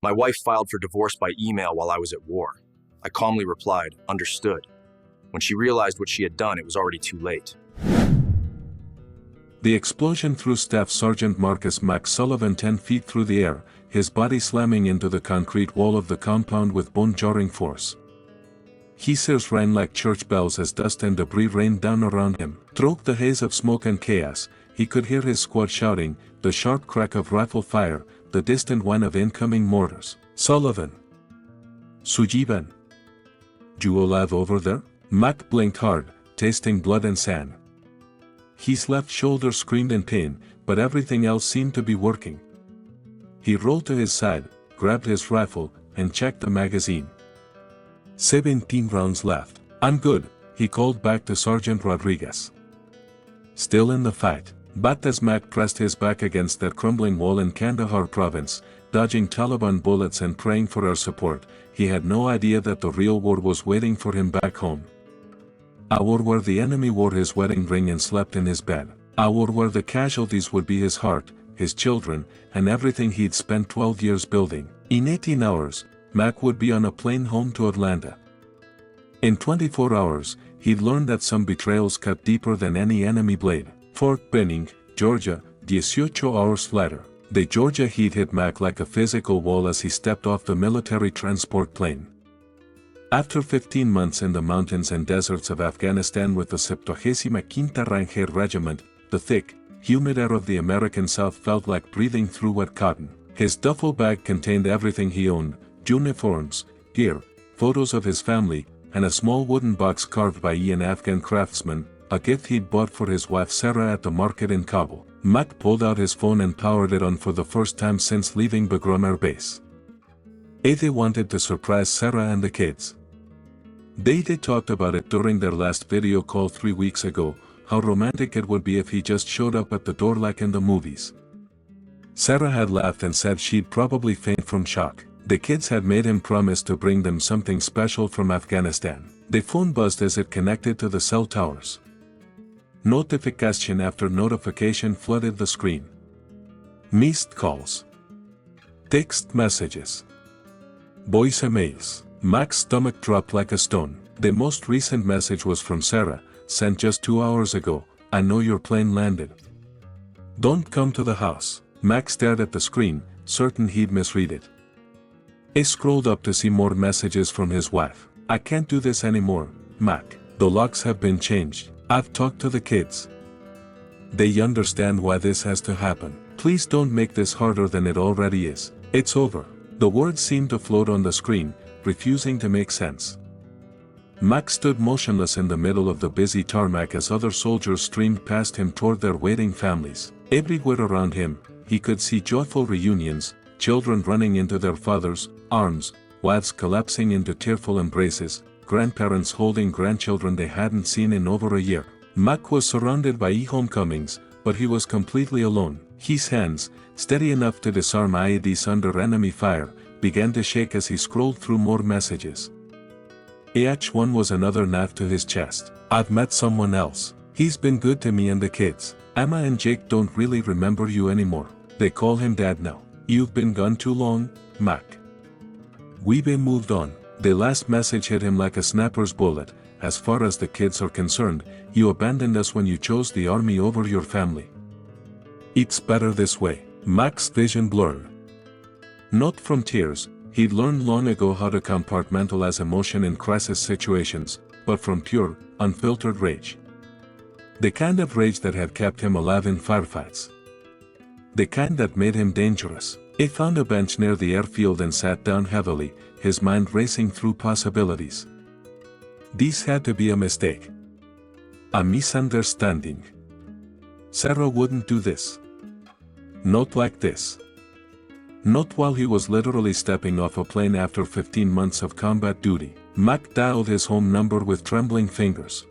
My wife filed for divorce by email while I was at war. I calmly replied, understood. When she realized what she had done, it was already too late. The explosion threw Staff Sergeant Marcus Mac Sullivan 10 feet through the air, his body slamming into the concrete wall of the compound with bone-jarring force. His ears rang like church bells as dust and debris rained down around him. Through the haze of smoke and chaos, he could hear his squad shouting, the sharp crack of rifle fire, the distant whine of incoming mortars. Sullivan. Sujiban. You alive over there? Mac blinked hard, tasting blood and sand. His left shoulder screamed in pain, but everything else seemed to be working. He rolled to his side, grabbed his rifle, and checked the magazine. 17 rounds left. I'm good, he called back to Sergeant Rodriguez. Still in the fight. But as Mac pressed his back against that crumbling wall in Kandahar province, dodging Taliban bullets and praying for our support, he had no idea that the real war was waiting for him back home. A war where the enemy wore his wedding ring and slept in his bed. A war where the casualties would be his heart, his children, and everything he'd spent 12 years building. In 18 hours, Mac would be on a plane home to Atlanta. In 24 hours, he'd learned that some betrayals cut deeper than any enemy blade. Fort Benning, Georgia, 18 hours later. The Georgia heat hit Mac like a physical wall as he stepped off the military transport plane. After 15 months in the mountains and deserts of Afghanistan with the 75th Ranger Regiment, the thick, humid air of the American South felt like breathing through wet cotton. His duffel bag contained everything he owned, uniforms, gear, photos of his family, and a small wooden box carved by an Afghan craftsman, a gift he'd bought for his wife Sarah at the market in Kabul. Mac pulled out his phone and powered it on for the first time since leaving Bagram Air Base. They wanted to surprise Sarah and the kids. They talked about it during their last video call 3 weeks ago, how romantic it would be if he just showed up at the door like in the movies. Sarah had laughed and said she'd probably faint from shock. The kids had made him promise to bring them something special from Afghanistan. The phone buzzed as it connected to the cell towers. Notification after notification flooded the screen. Missed calls. Text messages. Voice emails. Mac's stomach dropped like a stone. The most recent message was from Sarah, sent just 2 hours ago. I know your plane landed. Don't come to the house. Mac stared at the screen, certain he'd misread it. He scrolled up to see more messages from his wife. I can't do this anymore, Mac. The locks have been changed. I've talked to the kids. They understand why this has to happen. Please don't make this harder than it already is. It's over. The words seemed to float on the screen, refusing to make sense. Mac stood motionless in the middle of the busy tarmac as other soldiers streamed past him toward their waiting families. Everywhere around him, he could see joyful reunions, children running into their fathers' arms, wives collapsing into tearful embraces, grandparents holding grandchildren they hadn't seen in over a year. Mac was surrounded by homecomings, but he was completely alone. His hands, steady enough to disarm IEDs under enemy fire, began to shake as he scrolled through more messages. One was another knife to his chest. I've met someone else. He's been good to me and the kids. Emma and Jake don't really remember you anymore. They call him Dad now. You've been gone too long, Mac. We've moved on. The last message hit him like a snapper's bullet. As far as the kids are concerned, you abandoned us when you chose the army over your family. It's better this way. Mac's vision blurred. Not from tears, he'd learned long ago how to compartmentalize emotion in crisis situations, but from pure, unfiltered rage. The kind of rage that had kept him alive in firefights. The kind that made him dangerous. He found a bench near the airfield and sat down heavily, his mind racing through possibilities. This had to be a mistake. A misunderstanding. Sarah wouldn't do this. Not like this. Not while he was literally stepping off a plane after 15 months of combat duty. Mac dialed his home number with trembling fingers.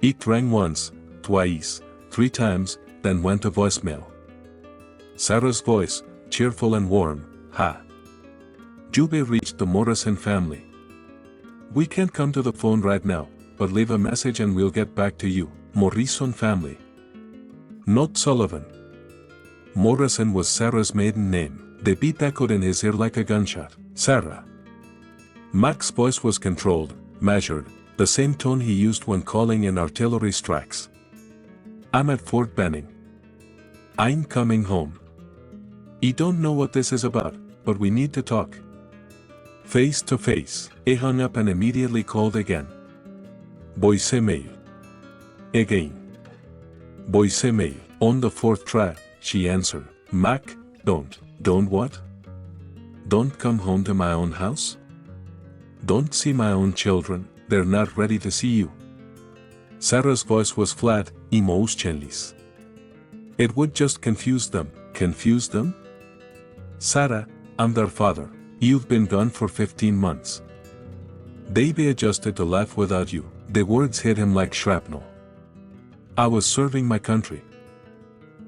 It rang once, twice, 3 times, then went to voicemail. Sarah's voice, cheerful and warm. Ha. Jube reached the Morrison family. We can't come to the phone right now, but leave a message and we'll get back to you. Morrison family. Not Sullivan. Morrison was Sarah's maiden name. The beat echoed in his ear like a gunshot. Sarah. Mac's voice was controlled, measured, the same tone he used when calling in artillery strikes. I'm at Fort Benning. I'm coming home. You don't know what this is about, but we need to talk. Face to face. He hung up and immediately called again. Voicemail. Again. Voicemail. On the fourth try, she answered. Mac, don't what? Don't come home to my own house? Don't see my own children, they're not ready to see you. Sarah's voice was flat, emotionless. It would just confuse them. Confuse them? Sarah, I'm their father. You've been gone for 15 months. They'd be adjusted to life without you. The words hit him like shrapnel. I was serving my country.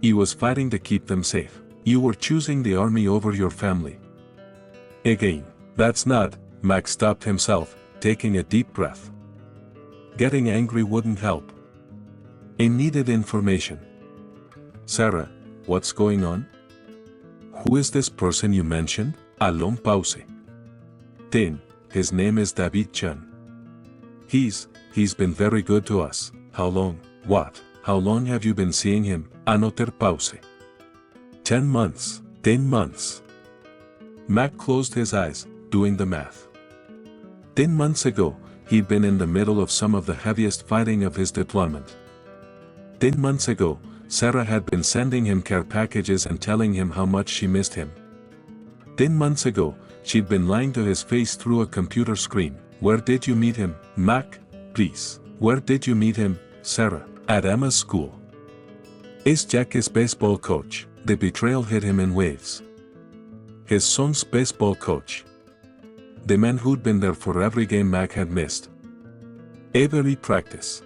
He was fighting to keep them safe. You were choosing the army over your family. Again, that's not. Max stopped himself, taking a deep breath. Getting angry wouldn't help. He needed information. Sarah, what's going on? Who is this person you mentioned? A long pause. Then, his name is David Chan. He's been very good to us. How long? What? How long have you been seeing him? Another pause. 10 months. 10 months. Mac closed his eyes, doing the math. 10 months ago, he'd been in the middle of some of the heaviest fighting of his deployment. 10 months ago, Sarah had been sending him care packages and telling him how much she missed him. 10 months ago, she'd been lying to his face through a computer screen. Where did you meet him, Mac? Please. Where did you meet him, Sarah? At Emma's school. Is Jack his baseball coach? The betrayal hit him in waves. His son's baseball coach. The man who'd been there for every game Mac had missed. Every practice.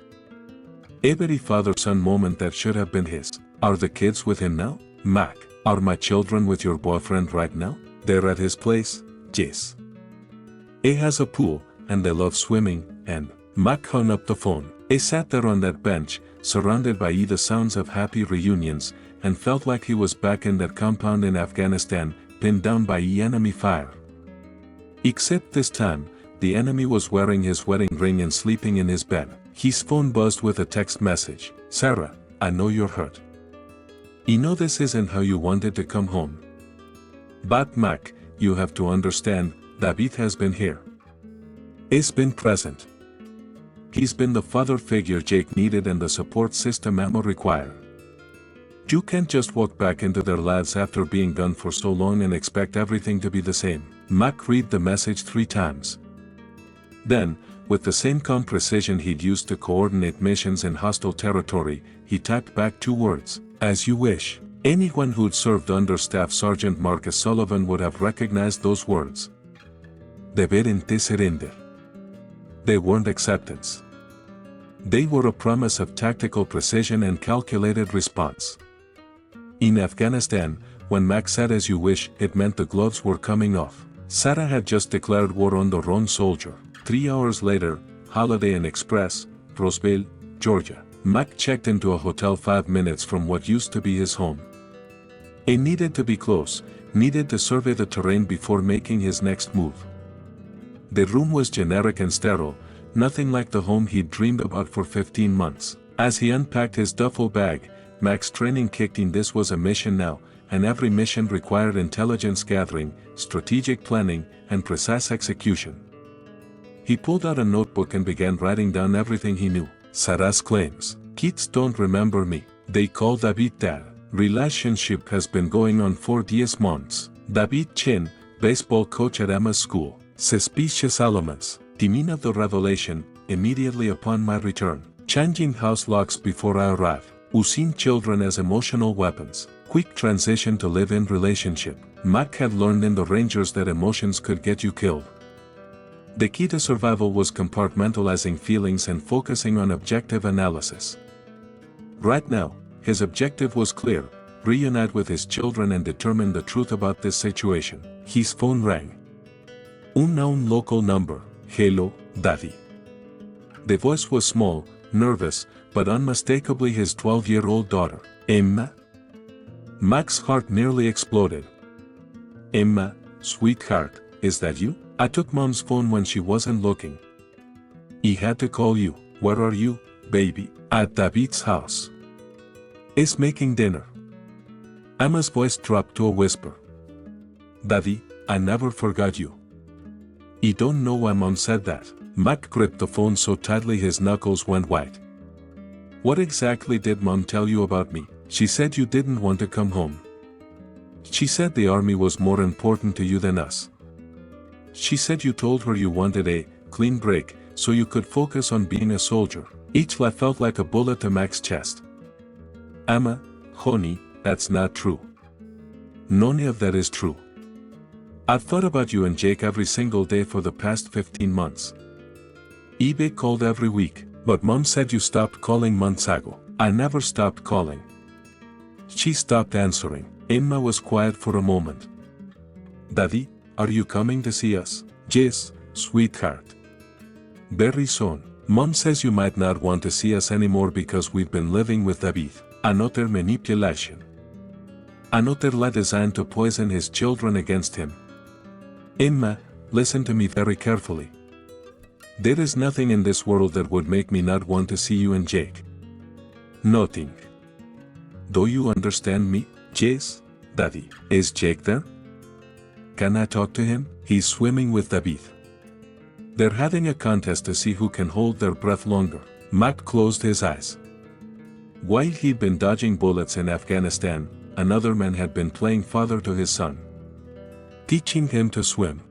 Every father-son moment that should have been his. Are the kids with him now? Mac, are my children with your boyfriend right now? They're at his place? Yes. He has a pool, and they love swimming, and Mac hung up the phone. He sat there on that bench, surrounded by the sounds of happy reunions, and felt like he was back in that compound in Afghanistan, pinned down by enemy fire. Except this time, the enemy was wearing his wedding ring and sleeping in his bed. His phone buzzed with a text message. Sarah, I know you're hurt. You know this isn't how you wanted to come home. But Mac, you have to understand, David has been here. He's been present. He's been the father figure Jake needed and the support system Emma required. You can't just walk back into their lives after being gone for so long and expect everything to be the same. Mac read the message 3 times. Then, with the same calm precision he'd used to coordinate missions in hostile territory, he typed back 2 words. As you wish. Anyone who'd served under Staff Sergeant Marcus Sullivan would have recognized those words. Deber inte surrender. They weren't acceptance. They were a promise of tactical precision and calculated response. In Afghanistan, when Mac said as you wish, it meant the gloves were coming off. Sarah had just declared war on the wrong soldier. 3 hours later, Holiday Inn Express, Roseville, Georgia. Mac checked into a hotel 5 minutes from what used to be his home. He needed to be close, needed to survey the terrain before making his next move. The room was generic and sterile, nothing like the home he'd dreamed about for 15 months. As he unpacked his duffel bag, Mac's training kicked in. This was a mission now, and every mission required intelligence gathering, strategic planning, and precise execution. He pulled out a notebook and began writing down everything he knew. Sarah's claims. Kids don't remember me. They call David dad. Relationship has been going on for 10 months. David Chin, baseball coach at Emma's school. Suspicious elements. Timing of the revelation, immediately upon my return. Changing house locks before I arrive. Using children as emotional weapons. Quick transition to live-in relationship. Mac had learned in the Rangers that emotions could get you killed. The key to survival was compartmentalizing feelings and focusing on objective analysis. Right now, his objective was clear: reunite with his children and determine the truth about this situation. His phone rang. Unknown local number. Hello, Daddy. The voice was small, nervous, but unmistakably his 12-year-old daughter. Emma? Mac's heart nearly exploded. Emma, sweetheart, is that you? I took Mom's phone when she wasn't looking. He had to call you. Where are you, baby? At David's house. Is making dinner. Emma's voice dropped to a whisper. Daddy, I never forgot you. You don't know why Mom said that. Mac gripped the phone so tightly his knuckles went white. What exactly did Mom tell you about me? She said you didn't want to come home. She said the army was more important to you than us. She said you told her you wanted a clean break so you could focus on being a soldier. Each laugh felt like a bullet to Mac's chest. Emma, honey, that's not true. None of that is true. I've thought about you and Jake every single day for the past 15 months. eBay called every week, but Mom said you stopped calling months ago. I never stopped calling. She stopped answering. Emma was quiet for a moment. Daddy, are you coming to see us? Yes, sweetheart. Very soon. Mom says you might not want to see us anymore because we've been living with David. Another manipulation. Another lie designed to poison his children against him. Emma, listen to me very carefully. There is nothing in this world that would make me not want to see you and Jake. Nothing. Do you understand me? Yes, Daddy. Is Jake there? Can I talk to him? He's swimming with David. They're having a contest to see who can hold their breath longer. Mac closed his eyes. While he'd been dodging bullets in Afghanistan, another man had been playing father to his son. Teaching him to swim.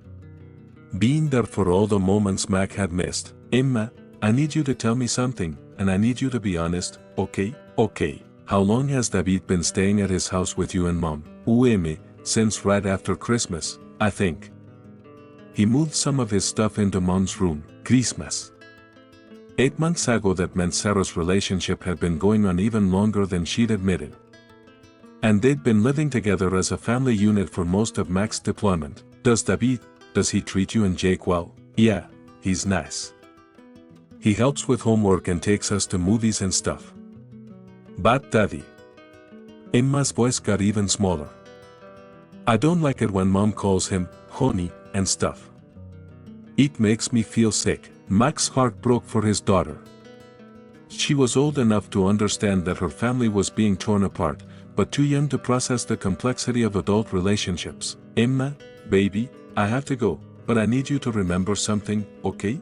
Being there for all the moments Mac had missed. Emma, I need you to tell me something, and I need you to be honest, okay? Okay. How long has David been staying at his house with you and Mom? Emma, since right after Christmas, I think. He moved some of his stuff into Mom's room. Christmas. 8 months ago. That meant Sarah's relationship had been going on even longer than she'd admitted. And they'd been living together as a family unit for most of Mac's deployment. Does he treat you and Jake well? Yeah, he's nice. He helps with homework and takes us to movies and stuff. But Daddy. Emma's voice got even smaller. I don't like it when Mom calls him honey and stuff. It makes me feel sick. Mac's heart broke for his daughter. She was old enough to understand that her family was being torn apart, but too young to process the complexity of adult relationships. Emma, baby, I have to go, but I need you to remember something, okay?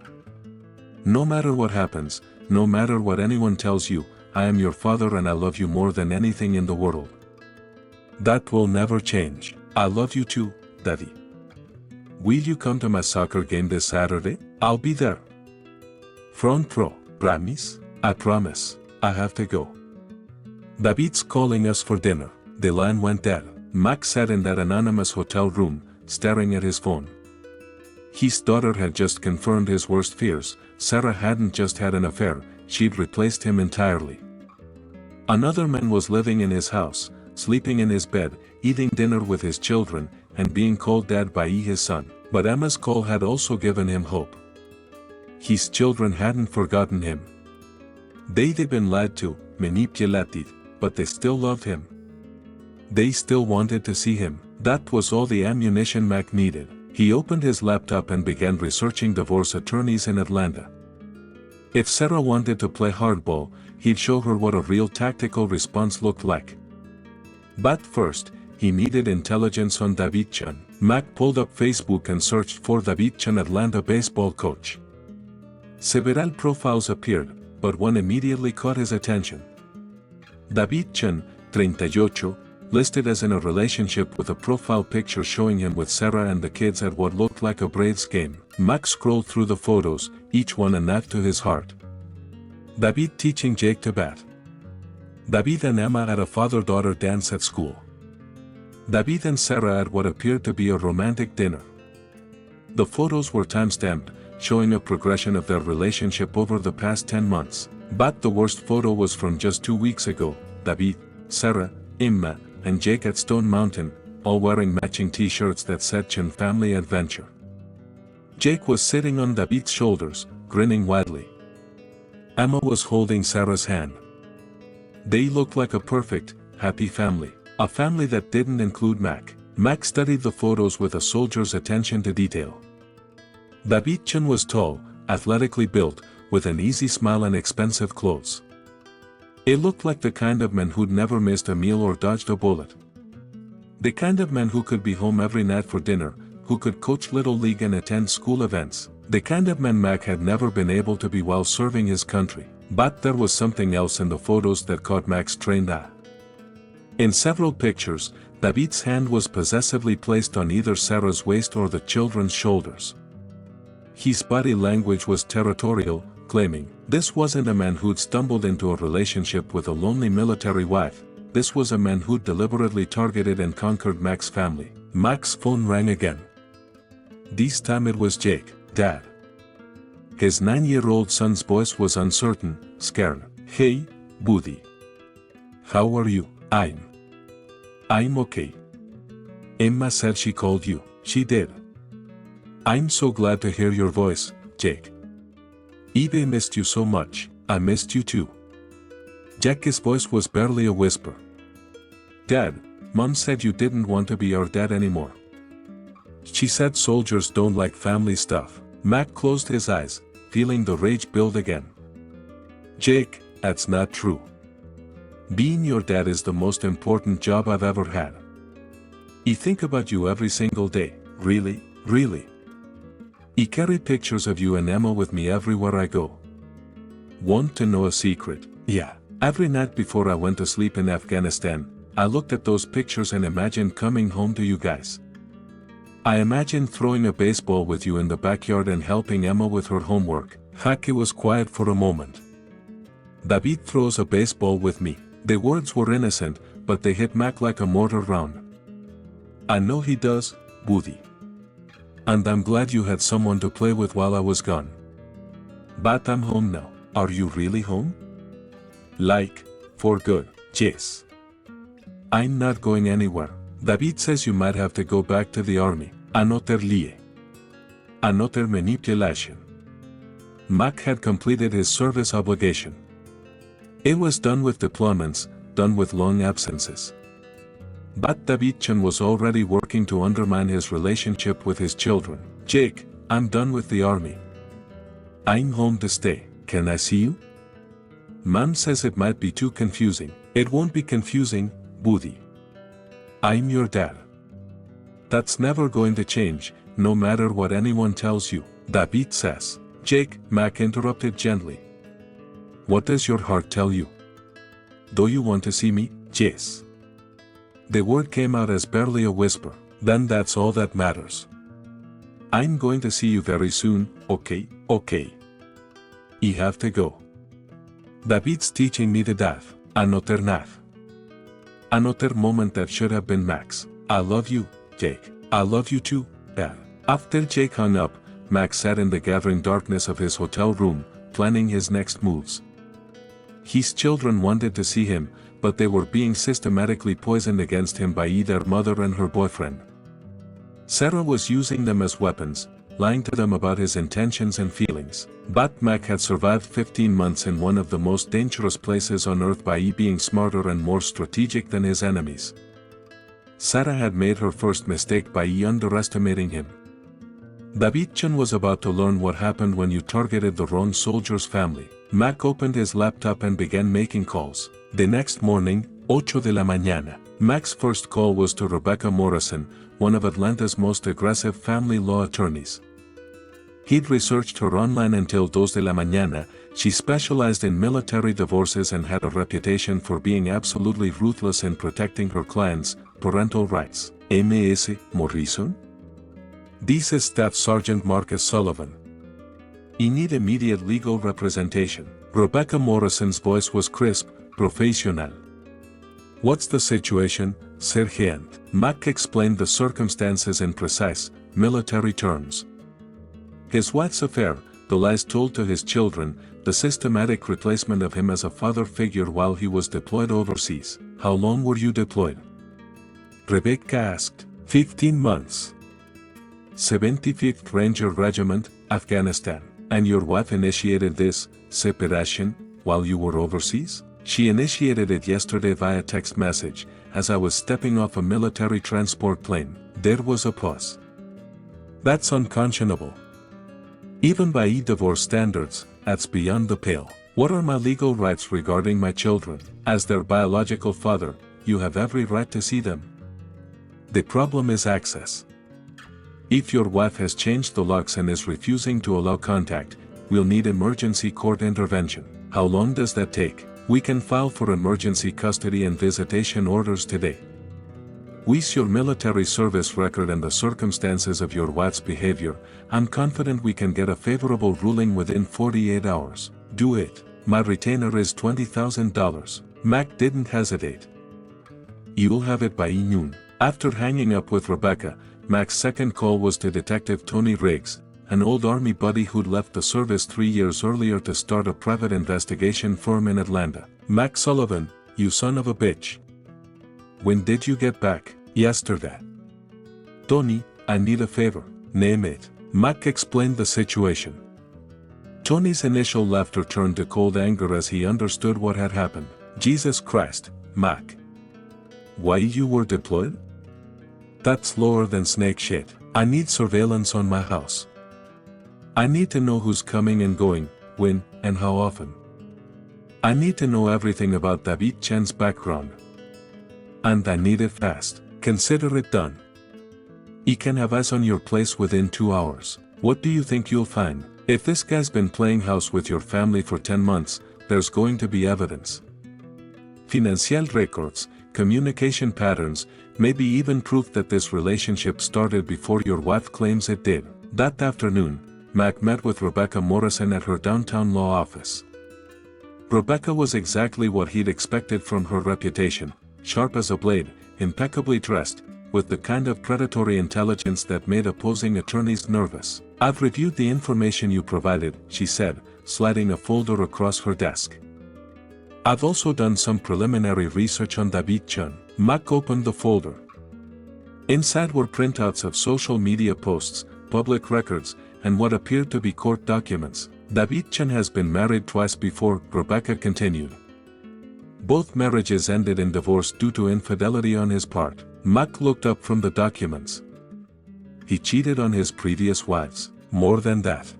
No matter what happens, no matter what anyone tells you, I am your father and I love you more than anything in the world. That will never change. I love you too, Daddy. Will you come to my soccer game this Saturday? I'll be there. Front row. Promise? I promise. I have to go. David's calling us for dinner. The line went dead. Mac sat in that anonymous hotel room, staring at his phone. His daughter had just confirmed his worst fears. Sarah hadn't just had an affair, she'd replaced him entirely. Another man was living in his house, sleeping in his bed, eating dinner with his children, and being called dad by his son. But Emma's call had also given him hope. His children hadn't forgotten him. They'd been lied to, manipulated, but they still loved him. They still wanted to see him. That was all the ammunition Mac needed. He opened his laptop and began researching divorce attorneys in Atlanta. If Sarah wanted to play hardball, he'd show her what a real tactical response looked like. But first, he needed intelligence on David Chun. Mac pulled up Facebook and searched for David Chun, Atlanta baseball coach. Several profiles appeared, but one immediately caught his attention. David Chun, 38, listed as in a relationship with a profile picture showing him with Sarah and the kids at what looked like a Braves game. Mac scrolled through the photos, each one a knife to his heart. David teaching Jake to bat. David and Emma at a father-daughter dance at school. David and Sarah at what appeared to be a romantic dinner. The photos were time-stamped, showing a progression of their relationship over the past 10 months. But the worst photo was from just 2 weeks ago. David, Sarah, Emma, and Jake at Stone Mountain, all wearing matching t-shirts that said Chun Family Adventure. Jake was sitting on David's shoulders, grinning widely. Emma was holding Sarah's hand. They looked like a perfect, happy family. A family that didn't include Mac. Mac studied the photos with a soldier's attention to detail. David-chan was tall, athletically built, with an easy smile and expensive clothes. It looked like the kind of man who'd never missed a meal or dodged a bullet. The kind of man who could be home every night for dinner, who could coach Little League and attend school events. The kind of man Mac had never been able to be while serving his country. But there was something else in the photos that caught Mac's trained eye. In several pictures, David's hand was possessively placed on either Sarah's waist or the children's shoulders. His body language was territorial, claiming, this wasn't a man who'd stumbled into a relationship with a lonely military wife, this was a man who'd deliberately targeted and conquered Mac's family. Mac's phone rang again. This time it was Jake, Dad. His 9-year-old son's voice was uncertain, scared. Hey, Buddy. How are you? I'm okay. Emma said she called you. She did. I'm so glad to hear your voice, Jake. Eve missed you so much. I missed you too. Jack's voice was barely a whisper. Dad, Mom said you didn't want to be our dad anymore. She said soldiers don't like family stuff. Mac closed his eyes, feeling the rage build again. Jake, that's not true. Being your dad is the most important job I've ever had. I think about you every single day, really, really. I carry pictures of you and Emma with me everywhere I go. Want to know a secret? Yeah. Every night before I went to sleep in Afghanistan, I looked at those pictures and imagined coming home to you guys. I imagined throwing a baseball with you in the backyard and helping Emma with her homework. Haki was quiet for a moment. David throws a baseball with me. The words were innocent, but they hit Mac like a mortar round. I know he does, Buddy. And I'm glad you had someone to play with while I was gone. But I'm home now. Are you really home? Like, for good? Yes. I'm not going anywhere. David says you might have to go back to the army. Another lie. Another manipulation. Mac had completed his service obligation. It was done with deployments, done with long absences. But David-chan was already working to undermine his relationship with his children. Jake, I'm done with the army. I'm home to stay. Can I see you? Mom says it might be too confusing. It won't be confusing, Buddy. I'm your dad. That's never going to change, no matter what anyone tells you, David says. Jake, Mac interrupted gently. What does your heart tell you? Do you want to see me? Yes. The word came out as barely a whisper. Then that's all that matters. I'm going to see you very soon, okay? Okay. I have to go. David's teaching me the daf, another naf. Another moment that should have been Mac's. I love you, Jake. I love you too, Dad. After Jake hung up, Mac sat in the gathering darkness of his hotel room, planning his next moves. His children wanted to see him, but they were being systematically poisoned against him by their mother and her boyfriend. Sarah was using them as weapons, lying to them about his intentions and feelings. But Mac had survived 15 months in one of the most dangerous places on earth by being smarter and more strategic than his enemies. Sarah had made her first mistake by underestimating him. David-chan was about to learn what happened when you targeted the wrong soldier's family. Mac opened his laptop and began making calls. The next morning, 8 de la mañana, Mac's first call was to Rebecca Morrison, one of Atlanta's most aggressive family law attorneys. He'd researched her online until 2 de la mañana. She specialized in military divorces and had a reputation for being absolutely ruthless in protecting her clients' parental rights. Ms. Morrison? This is Staff Sergeant Marcus Sullivan. I need immediate legal representation. Rebecca Morrison's voice was crisp, professional. What's the situation, Sergeant? Mac explained the circumstances in precise, military terms. His wife's affair, the lies told to his children, the systematic replacement of him as a father figure while he was deployed overseas. How long were you deployed? Rebecca asked. 15 months. 75th Ranger Regiment, Afghanistan. And your wife initiated this separation while you were overseas? She initiated it yesterday via text message, as I was stepping off a military transport plane. There was a pause. That's unconscionable. Even by divorce standards, that's beyond the pale. What are my legal rights regarding my children? As their biological father, you have every right to see them. The problem is access. If your wife has changed the locks and is refusing to allow contact, we'll need emergency court intervention. How long does that take? We can file for emergency custody and visitation orders today. With your military service record and the circumstances of your wife's behavior, I'm confident we can get a favorable ruling within 48 hours. Do it. My retainer is $20,000. Mac didn't hesitate. You'll have it by noon. After hanging up with Rebecca, Mac's second call was to Detective Tony Riggs, an old Army buddy who'd left the service 3 years earlier to start a private investigation firm in Atlanta. Mac Sullivan, you son of a bitch. When did you get back? Yesterday. Tony, I need a favor. Name it. Mac explained the situation. Tony's initial laughter turned to cold anger as he understood what had happened. Jesus Christ, Mac. Why you were deployed? That's lower than snake shit. I need surveillance on my house. I need to know who's coming and going, when, and how often. I need to know everything about David Chen's background. And I need it fast. Consider it done. You can have eyes on your place within 2 hours. What do you think you'll find? If this guy's been playing house with your family for 10 months, there's going to be evidence. Financial records, communication patterns, maybe even proof that this relationship started before your wife claims it did. That afternoon, Mac met with Rebecca Morrison at her downtown law office. Rebecca was exactly what he'd expected from her reputation, sharp as a blade, impeccably dressed, with the kind of predatory intelligence that made opposing attorneys nervous. I've reviewed the information you provided, she said, sliding a folder across her desk. I've also done some preliminary research on David Chen. Mac opened the folder. Inside were printouts of social media posts, public records, and what appeared to be court documents. David Chen has been married twice before, Rebecca continued. Both marriages ended in divorce due to infidelity on his part. Mac looked up from the documents. He cheated on his previous wives. More than that.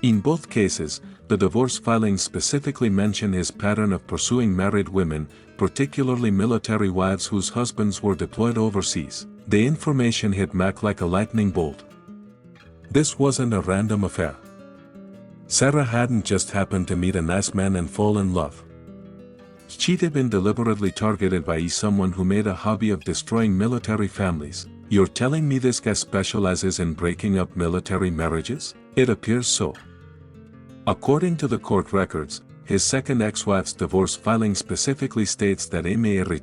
In both cases, the divorce filings specifically mention his pattern of pursuing married women, particularly military wives whose husbands were deployed overseas. The information hit Mac like a lightning bolt. This wasn't a random affair. Sarah hadn't just happened to meet a nice man and fall in love. She'd been deliberately targeted by someone who made a hobby of destroying military families. You're telling me this guy specializes in breaking up military marriages? It appears so. According to the court records, his second ex-wife's divorce filing specifically states that Embark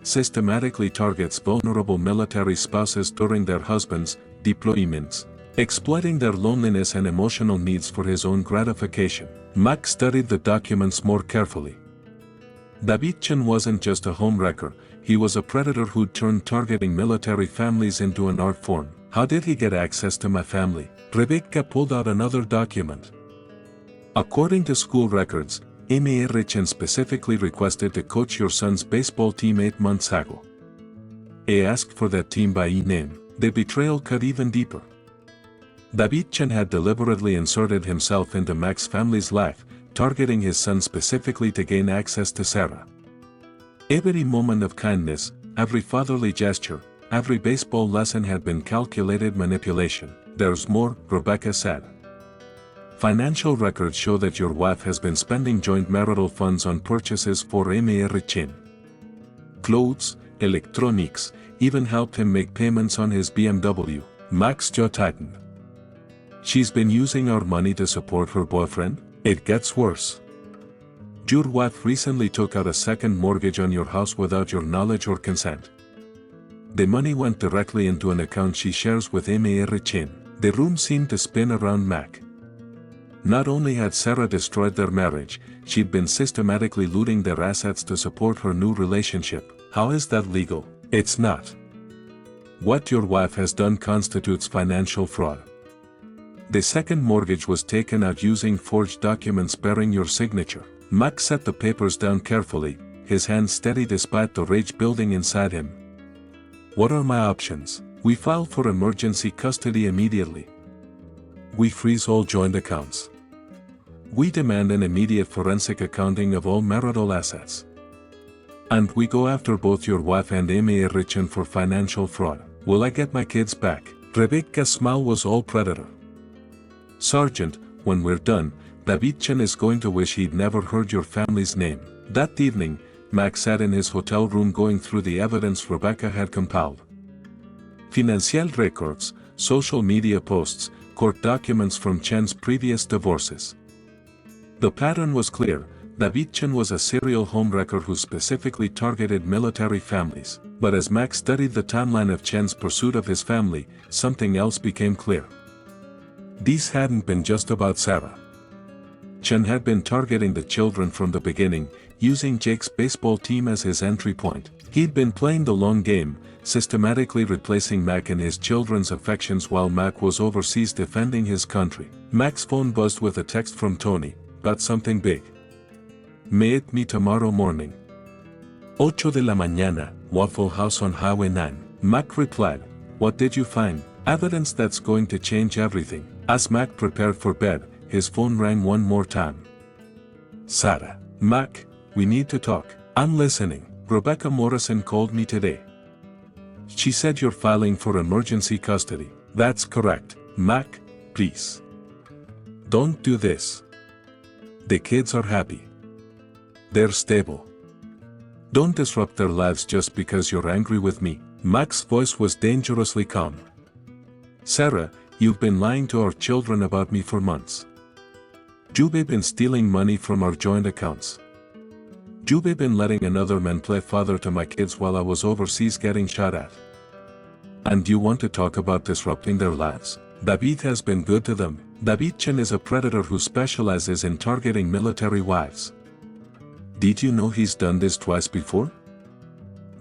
systematically targets vulnerable military spouses during their husbands' deployments, exploiting their loneliness and emotional needs for his own gratification. Mac studied the documents more carefully. David Chen wasn't just a homewrecker, he was a predator who'd turned targeting military families into an art form. How did he get access to my family? Rebecca pulled out another document. According to school records, Embark Chen specifically requested to coach your son's baseball team 8 months ago. He asked for that team by name. The betrayal cut even deeper. David Chen had deliberately inserted himself into Mac's family's life, targeting his son specifically to gain access to Sarah. Every moment of kindness, every fatherly gesture, every baseball lesson had been calculated manipulation. There's more, Rebecca said. Financial records show that your wife has been spending joint marital funds on purchases for Embark Chen. Clothes, electronics, even helped him make payments on his BMW. Mac's jaw tightened. She's been using our money to support her boyfriend? It gets worse. Your wife recently took out a second mortgage on your house without your knowledge or consent. The money went directly into an account she shares with Embark Chen. The room seemed to spin around Mac. Not only had Sarah destroyed their marriage, she'd been systematically looting their assets to support her new relationship. How is that legal? It's not. What your wife has done constitutes financial fraud. The second mortgage was taken out using forged documents bearing your signature. Mac set the papers down carefully, his hands steady despite the rage building inside him. What are my options? We file for emergency custody immediately. We freeze all joint accounts. We demand an immediate forensic accounting of all marital assets. And we go after both your wife and Amy Richan for financial fraud. Will I get my kids back? Rebecca's smile was all predator. Sergeant, when we're done, Davidchen is going to wish he'd never heard your family's name. That evening, Max sat in his hotel room going through the evidence Rebecca had compiled. Financial records, social media posts, court documents from Chen's previous divorces. The pattern was clear. David Chen was a serial homewrecker who specifically targeted military families. But as Max studied the timeline of Chen's pursuit of his family, something else became clear. These hadn't been just about Sarah. Chen had been targeting the children from the beginning, using Jake's baseball team as his entry point. He'd been playing the long game, systematically replacing Mac in his children's affections while Mac was overseas defending his country. Mac's phone buzzed with a text from Tony. Got something big. Meet me tomorrow morning. 8 de la mañana, Waffle House on Highway 9. Mac replied, what did you find? Evidence that's going to change everything. As Mac prepared for bed, his phone rang one more time. Sarah. Mac, we need to talk. I'm listening. Rebecca Morrison called me today. She said you're filing for emergency custody. That's correct. Mac, please. Don't do this. The kids are happy. They're stable. Don't disrupt their lives just because you're angry with me. Mac's voice was dangerously calm. Sarah, you've been lying to our children about me for months. You've been stealing money from our joint accounts. You've been letting another man play father to my kids while I was overseas getting shot at. And you want to talk about disrupting their lives? David has been good to them. David Chen is a predator who specializes in targeting military wives. Did you know he's done this twice before?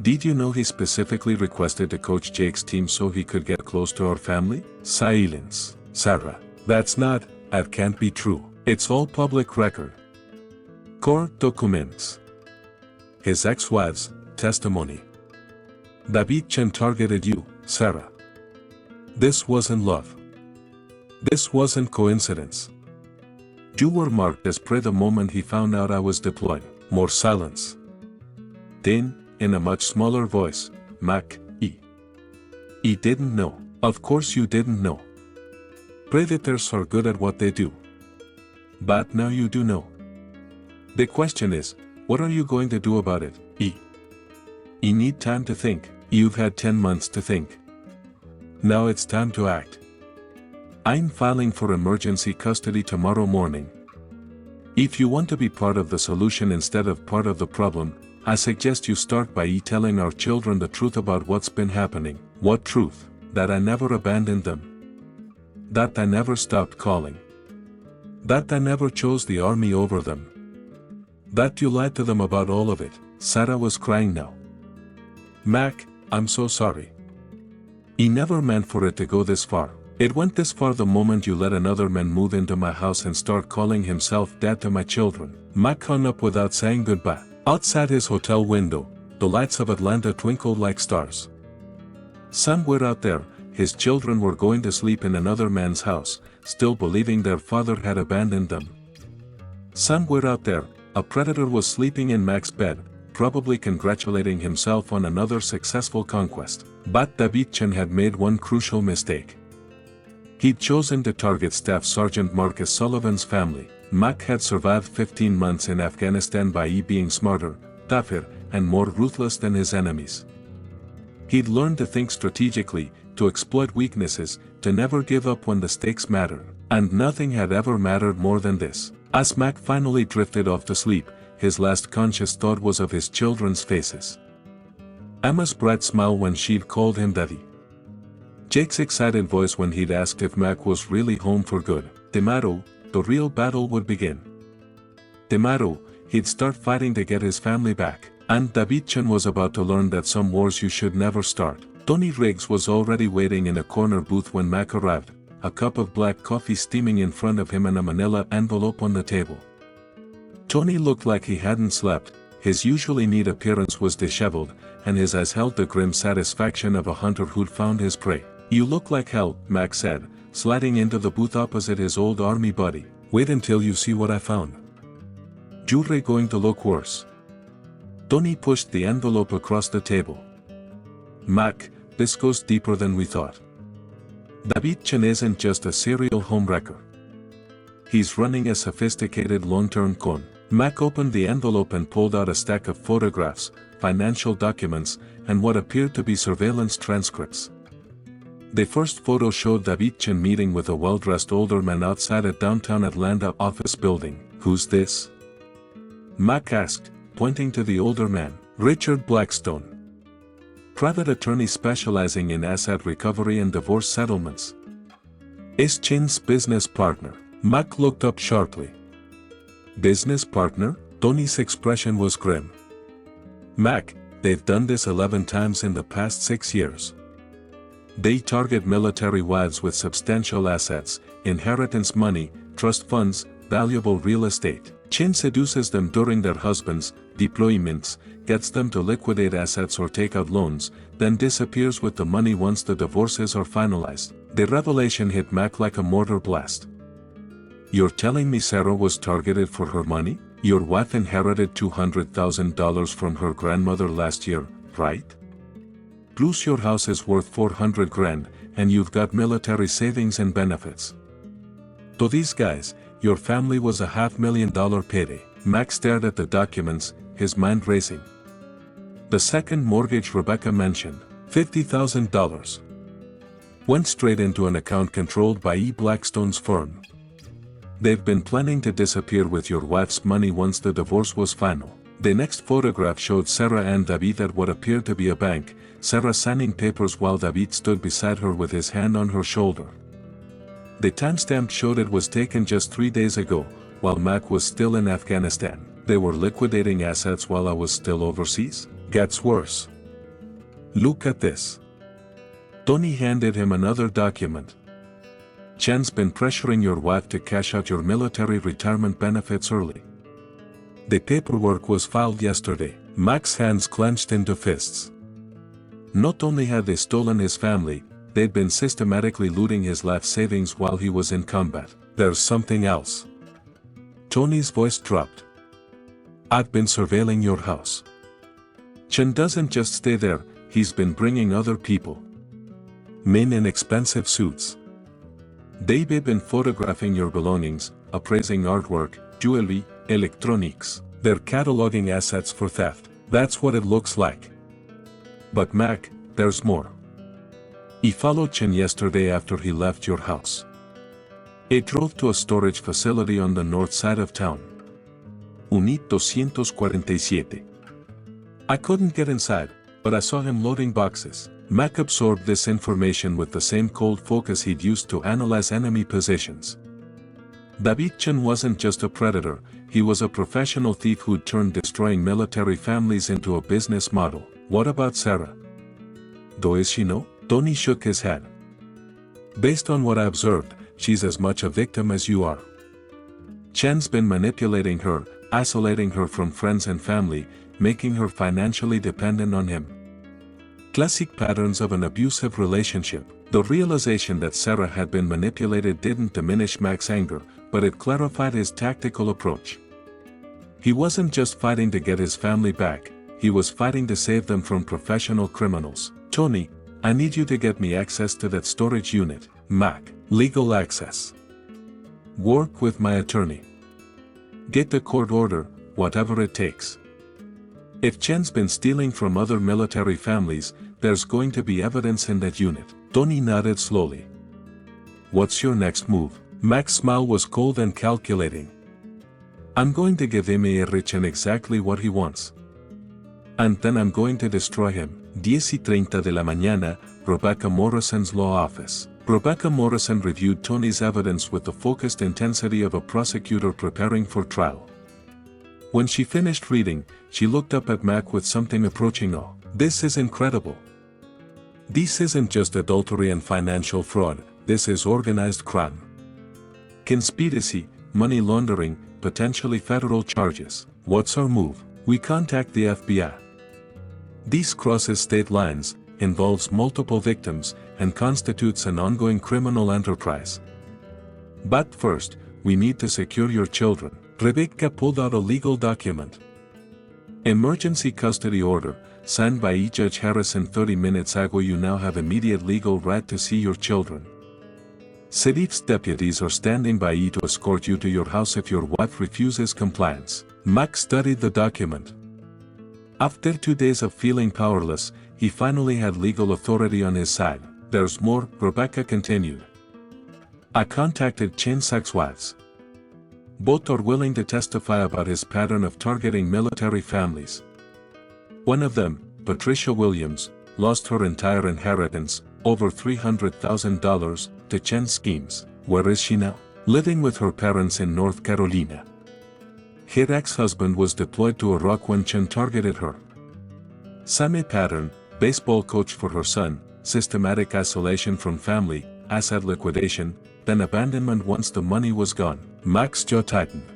Did you know he specifically requested to coach Jake's team so he could get close to our family? Silence. Sarah. That can't be true. It's all public record. Court documents. His ex-wife's testimony. David Chen targeted you, Sarah. This wasn't love. This wasn't coincidence. You were marked as prey the moment he found out I was deployed. More silence. Then, in a much smaller voice, Mac, he didn't know. Of course you didn't know. Predators are good at what they do. But now you do know. The question is, what are you going to do about it, You need time to think. You've had 10 months to think. Now it's time to act. I'm filing for emergency custody tomorrow morning. If you want to be part of the solution instead of part of the problem, I suggest you start by telling our children the truth about what's been happening. What truth? That I never abandoned them. That I never stopped calling. That I never chose the army over them. That you lied to them about all of it. Sarah was crying now. Mac, I'm so sorry. He never meant for it to go this far. It went this far the moment you let another man move into my house and start calling himself dad to my children. Mac hung up without saying goodbye. Outside his hotel window, the lights of Atlanta twinkled like stars. Somewhere out there, his children were going to sleep in another man's house, still believing their father had abandoned them. Somewhere out there, a predator was sleeping in Mac's bed, probably congratulating himself on another successful conquest. But David Chen had made one crucial mistake. He'd chosen to target Staff Sergeant Marcus Sullivan's family. Mac had survived 15 months in Afghanistan by being smarter, tougher, and more ruthless than his enemies. He'd learned to think strategically, to exploit weaknesses, to never give up when the stakes mattered. And nothing had ever mattered more than this. As Mac finally drifted off to sleep, his last conscious thought was of his children's faces. Emma's bright smile when she'd called him daddy. Jake's excited voice when he'd asked if Mac was really home for good. Tomorrow, the real battle would begin. Tomorrow, he'd start fighting to get his family back. And David Chen was about to learn that some wars you should never start. Tony Riggs was already waiting in a corner booth when Mac arrived, a cup of black coffee steaming in front of him and a manila envelope on the table. Tony looked like he hadn't slept, his usually neat appearance was disheveled, and his eyes held the grim satisfaction of a hunter who'd found his prey. "You look like hell," Mac said, sliding into the booth opposite his old army buddy. "Wait until you see what I found. You're going to look worse." Tony pushed the envelope across the table. "Mac, this goes deeper than we thought. David Chen isn't just a serial homewrecker. He's running a sophisticated long-term con." Mac opened the envelope and pulled out a stack of photographs, financial documents, and what appeared to be surveillance transcripts. The first photo showed David Chen meeting with a well-dressed older man outside a downtown Atlanta office building. "Who's this?" Mac asked, pointing to the older man. "Richard Blackstone. Private attorney specializing in asset recovery and divorce settlements. Is Chen's business partner." Mac looked up sharply. "Business partner?" Tony's expression was grim. "Mac, they've done this 11 times in the past 6 years. They target military wives with substantial assets, inheritance money, trust funds, valuable real estate. Chen seduces them during their husbands' deployments, gets them to liquidate assets or take out loans, then disappears with the money once the divorces are finalized." The revelation hit Mac like a mortar blast. "You're telling me Sarah was targeted for her money? Your wife inherited $200,000 from her grandmother last year, right? Plus your house is worth $400,000, and you've got military savings and benefits. To these guys, your family was a $500,000 payday." Mac stared at the documents, his mind racing. The second mortgage Rebecca mentioned, $50,000. Went straight into an account controlled by E. Blackstone's firm. They've been planning to disappear with your wife's money once the divorce was final. The next photograph showed Sarah and David at what appeared to be a bank, Sarah signing papers while David stood beside her with his hand on her shoulder. The timestamp showed it was taken just 3 days ago, while Mac was still in Afghanistan. They were liquidating assets while I was still overseas? Gets worse. Look at this. Tony handed him another document. Chen's been pressuring your wife to cash out your military retirement benefits early. The paperwork was filed yesterday. Mac's hands clenched into fists. Not only had they stolen his family, they'd been systematically looting his life savings while he was in combat. There's something else. Tony's voice dropped. I've been surveilling your house. Chen doesn't just stay there, he's been bringing other people. Men in expensive suits. They've been photographing your belongings, appraising artwork, jewelry, electronics. They're cataloging assets for theft. That's what it looks like. But Mac, there's more. He followed Chen yesterday after he left your house. He drove to a storage facility on the north side of town. Unit 247. I couldn't get inside, but I saw him loading boxes. Mac absorbed this information with the same cold focus he'd used to analyze enemy positions. David Chen wasn't just a predator, he was a professional thief who'd turned destroying military families into a business model. What about Sarah? Does she know? Tony shook his head. Based on what I observed, she's as much a victim as you are. Chen's been manipulating her, isolating her from friends and family, making her financially dependent on him. Classic patterns of an abusive relationship. The realization that Sarah had been manipulated didn't diminish Mac's anger, but it clarified his tactical approach. He wasn't just fighting to get his family back, he was fighting to save them from professional criminals. Tony, I need you to get me access to that storage unit. Mac, legal access. Work with my attorney. Get the court order, whatever it takes. If Chen's been stealing from other military families, there's going to be evidence in that unit. Tony nodded slowly. What's your next move? Mac's smile was cold and calculating. I'm going to give Embark Chen exactly what he wants. And then I'm going to destroy him. 10:30 de la mañana, Rebecca Morrison's law office. Rebecca Morrison reviewed Tony's evidence with the focused intensity of a prosecutor preparing for trial. When she finished reading, she looked up at Mac with something approaching awe. This is incredible. This isn't just adultery and financial fraud, this is organized crime. Conspiracy, money laundering, potentially federal charges. What's our move? We contact the FBI. This crosses state lines, involves multiple victims, and constitutes an ongoing criminal enterprise. But first, we need to secure your children. Rebecca pulled out a legal document. Emergency custody order, signed by Judge Harrison 30 minutes ago. You now have immediate legal right to see your children. Sheriff's deputies are standing by to escort you to your house if your wife refuses compliance. Max studied the document. After 2 days of feeling powerless, he finally had legal authority on his side. There's more, Rebecca continued. I contacted Chin's ex-wives. Both are willing to testify about his pattern of targeting military families. One of them, Patricia Williams, lost her entire inheritance, over $300,000, to Chen's schemes. Where is she now? Living with her parents in North Carolina. Her ex-husband was deployed to Iraq when Chen targeted her. Same pattern, baseball coach for her son, systematic isolation from family, asset liquidation, then abandonment once the money was gone. Mac's jaw tightened.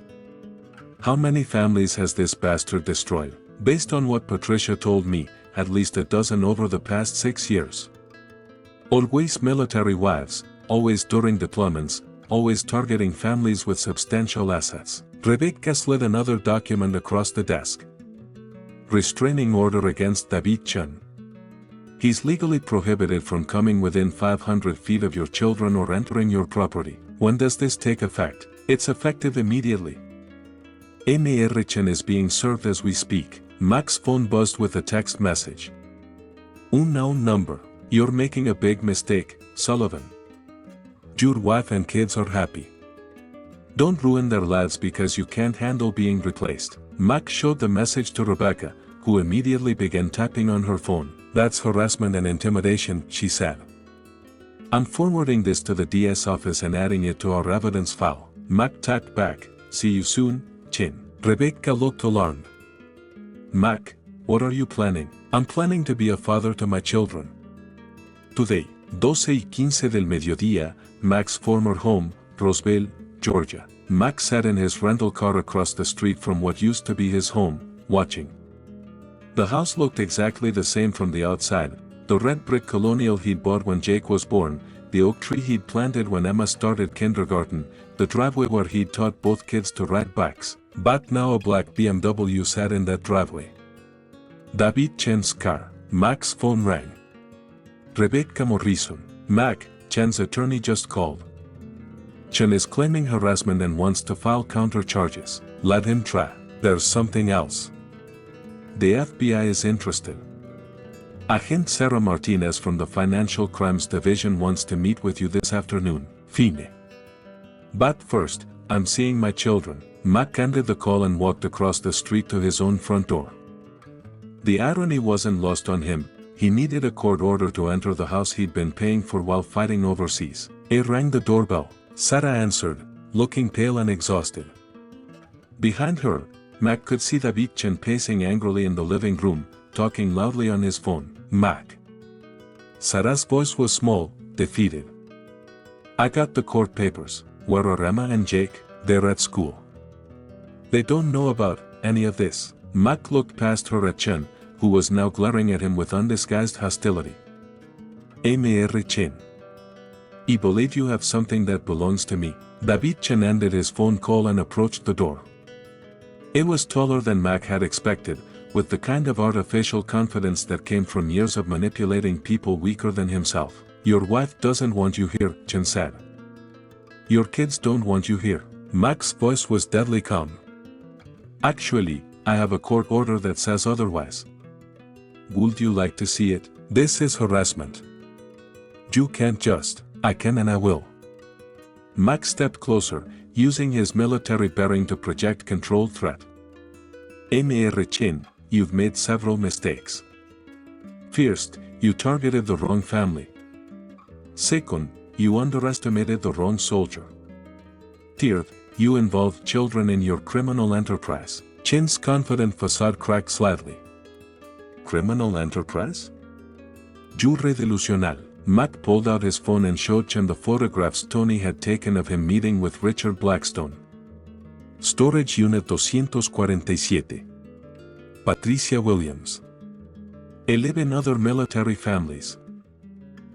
How many families has this bastard destroyed? Based on what Patricia told me, at least a dozen over the past 6 years. Always military wives, always during deployments, always targeting families with substantial assets. Rebecca slid another document across the desk. Restraining order against David Chen. He's legally prohibited from coming within 500 feet of your children or entering your property. When does this take effect? It's effective immediately. Mr. Chen is being served as we speak. Mac's phone buzzed with a text message. Unknown number. You're making a big mistake, Sullivan. Your wife and kids are happy. Don't ruin their lives because you can't handle being replaced. Mac showed the message to Rebecca, who immediately began typing on her phone. That's harassment and intimidation, she said. I'm forwarding this to the DS office and adding it to our evidence file. Mac typed back, see you soon, Chin. Rebecca looked alarmed. Mac, what are you planning? I'm planning to be a father to my children. Today, 12:15 del mediodía, Mac's former home, Roseville, Georgia. Mac sat in his rental car across the street from what used to be his home, watching. The house looked exactly the same from the outside, the red brick colonial he'd bought when Jake was born, the oak tree he'd planted when Emma started kindergarten, the driveway where he'd taught both kids to ride bikes. But now a black BMW sat in that driveway. David Chen's car. Mac's phone rang. Rebecca Morrison. Mac, Chen's attorney just called. Chen is claiming harassment and wants to file counter charges. Let him try. There's something else. The FBI is interested. Agent Sarah Martinez from the Financial Crimes Division wants to meet with you this afternoon, Fine. But first, I'm seeing my children. Mac ended the call and walked across the street to his own front door. The irony wasn't lost on him. He needed a court order to enter the house he'd been paying for while fighting overseas. It rang the doorbell. Sarah answered, looking pale and exhausted. Behind her, Mac could see David Chen pacing angrily in the living room, talking loudly on his phone. Mac. Sarah's voice was small, defeated. I got the court papers. Where are Emma and Jake? They're at school. They don't know about any of this. Mac looked past her at Chen, who was now glaring at him with undisguised hostility. Mr. Chen. I believe you have something that belongs to me. David Chen ended his phone call and approached the door. It was taller than Mac had expected, with the kind of artificial confidence that came from years of manipulating people weaker than himself. Your wife doesn't want you here, Chen said. Your kids don't want you here. Mac's voice was deadly calm. Actually, I have a court order that says otherwise. Would you like to see it? This is harassment. You can't just. I can and I will. Mac stepped closer, using his military bearing to project controlled threat. Mr. Chen, you've made several mistakes. First, you targeted the wrong family. Second, you underestimated the wrong soldier. Third, you involved children in your criminal enterprise. Chen's confident facade cracked slightly. Criminal enterprise? Jure delusional. Mac pulled out his phone and showed Chen the photographs Tony had taken of him meeting with Richard Blackstone. Storage Unit 247. Patricia Williams. 11 other military families.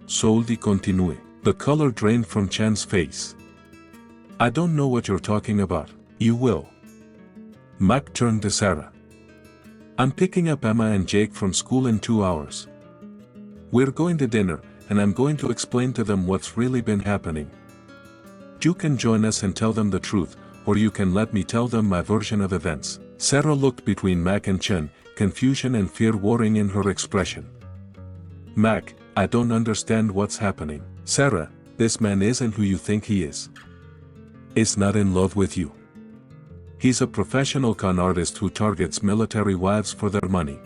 Soldi continue. The color drained from Chan's face. I don't know what you're talking about. You will. Mac turned to Sarah. I'm picking up Emma and Jake from school in 2 hours. We're going to dinner, and I'm going to explain to them what's really been happening. You can join us and tell them the truth, or you can let me tell them my version of events. Sarah looked between Mac and Chan, confusion and fear warring in her expression. Mac, I don't understand what's happening. Sarah, this man isn't who you think he is. He's not in love with you. He's a professional con artist who targets military wives for their money.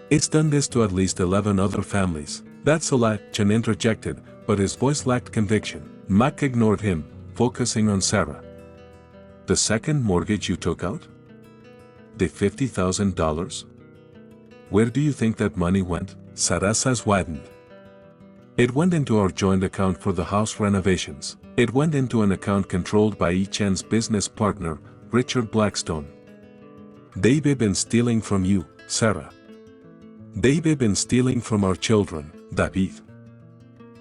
He's done this to at least 11 other families. That's a lie, Chan interjected, but his voice lacked conviction. Mac ignored him, focusing on Sarah. The second mortgage you took out? The $50,000? Where do you think that money went? Sarah's eyes widened. It went into our joint account for the house renovations. It went into an account controlled by Chan's business partner, Richard Blackstone. They've been stealing from you, Sarah. They've been stealing from our children, David.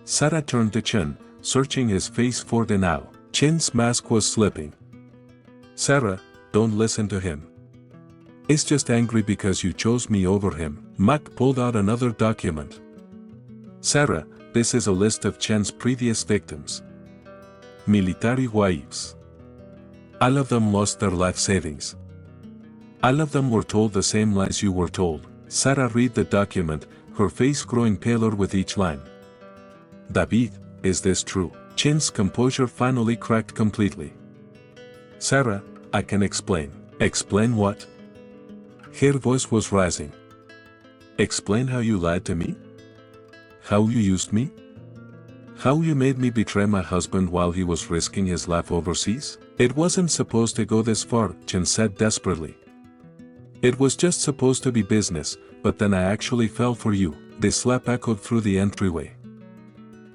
Sarah turned to Chan, searching his face for denial. Chan's mask was slipping. Sarah, don't listen to him. He's just angry because you chose me over him. Mac pulled out another document. Sarah, this is a list of Chan's previous victims. Military wives. All of them lost their life savings. All of them were told the same lies you were told. Sarah read the document, her face growing paler with each line. David, is this true? Chan's composure finally cracked completely. Sarah, I can explain. Explain what? Her voice was rising. Explain how you lied to me? How you used me? How you made me betray my husband while he was risking his life overseas? It wasn't supposed to go this far, Chan said desperately. It was just supposed to be business, but then I actually fell for you. The slap echoed through the entryway.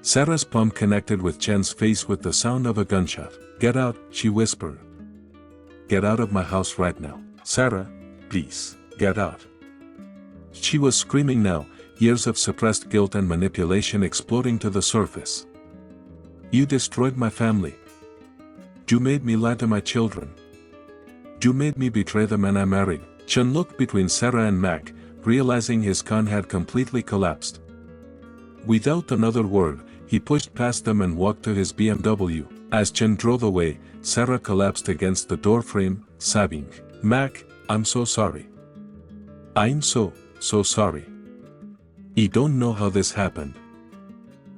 Sarah's palm connected with Chan's face with the sound of a gunshot. Get out, she whispered. Get out of my house right now. Sarah, please, get out. She was screaming now, years of suppressed guilt and manipulation exploding to the surface. You destroyed my family. You made me lie to my children. You made me betray the man I married. Chan looked between Sarah and Mac, realizing his con had completely collapsed. Without another word, he pushed past them and walked to his BMW. As Chan drove away, Sarah collapsed against the doorframe, sobbing. Mac, I'm so sorry. I'm so sorry. You don't know how this happened.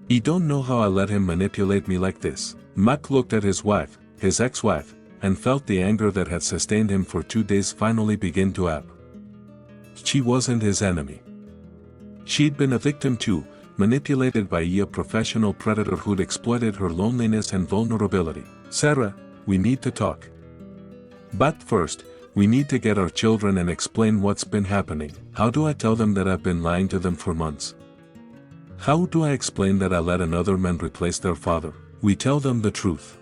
You don't know how I let him manipulate me like this. Mac looked at his wife, his ex-wife, and felt the anger that had sustained him for 2 days finally begin to ebb. She wasn't his enemy. She'd been a victim too, manipulated by a professional predator who'd exploited her loneliness and vulnerability. Sarah, we need to talk. But first, we need to get our children and explain what's been happening. How do I tell them that I've been lying to them for months? How do I explain that I let another man replace their father? We tell them the truth.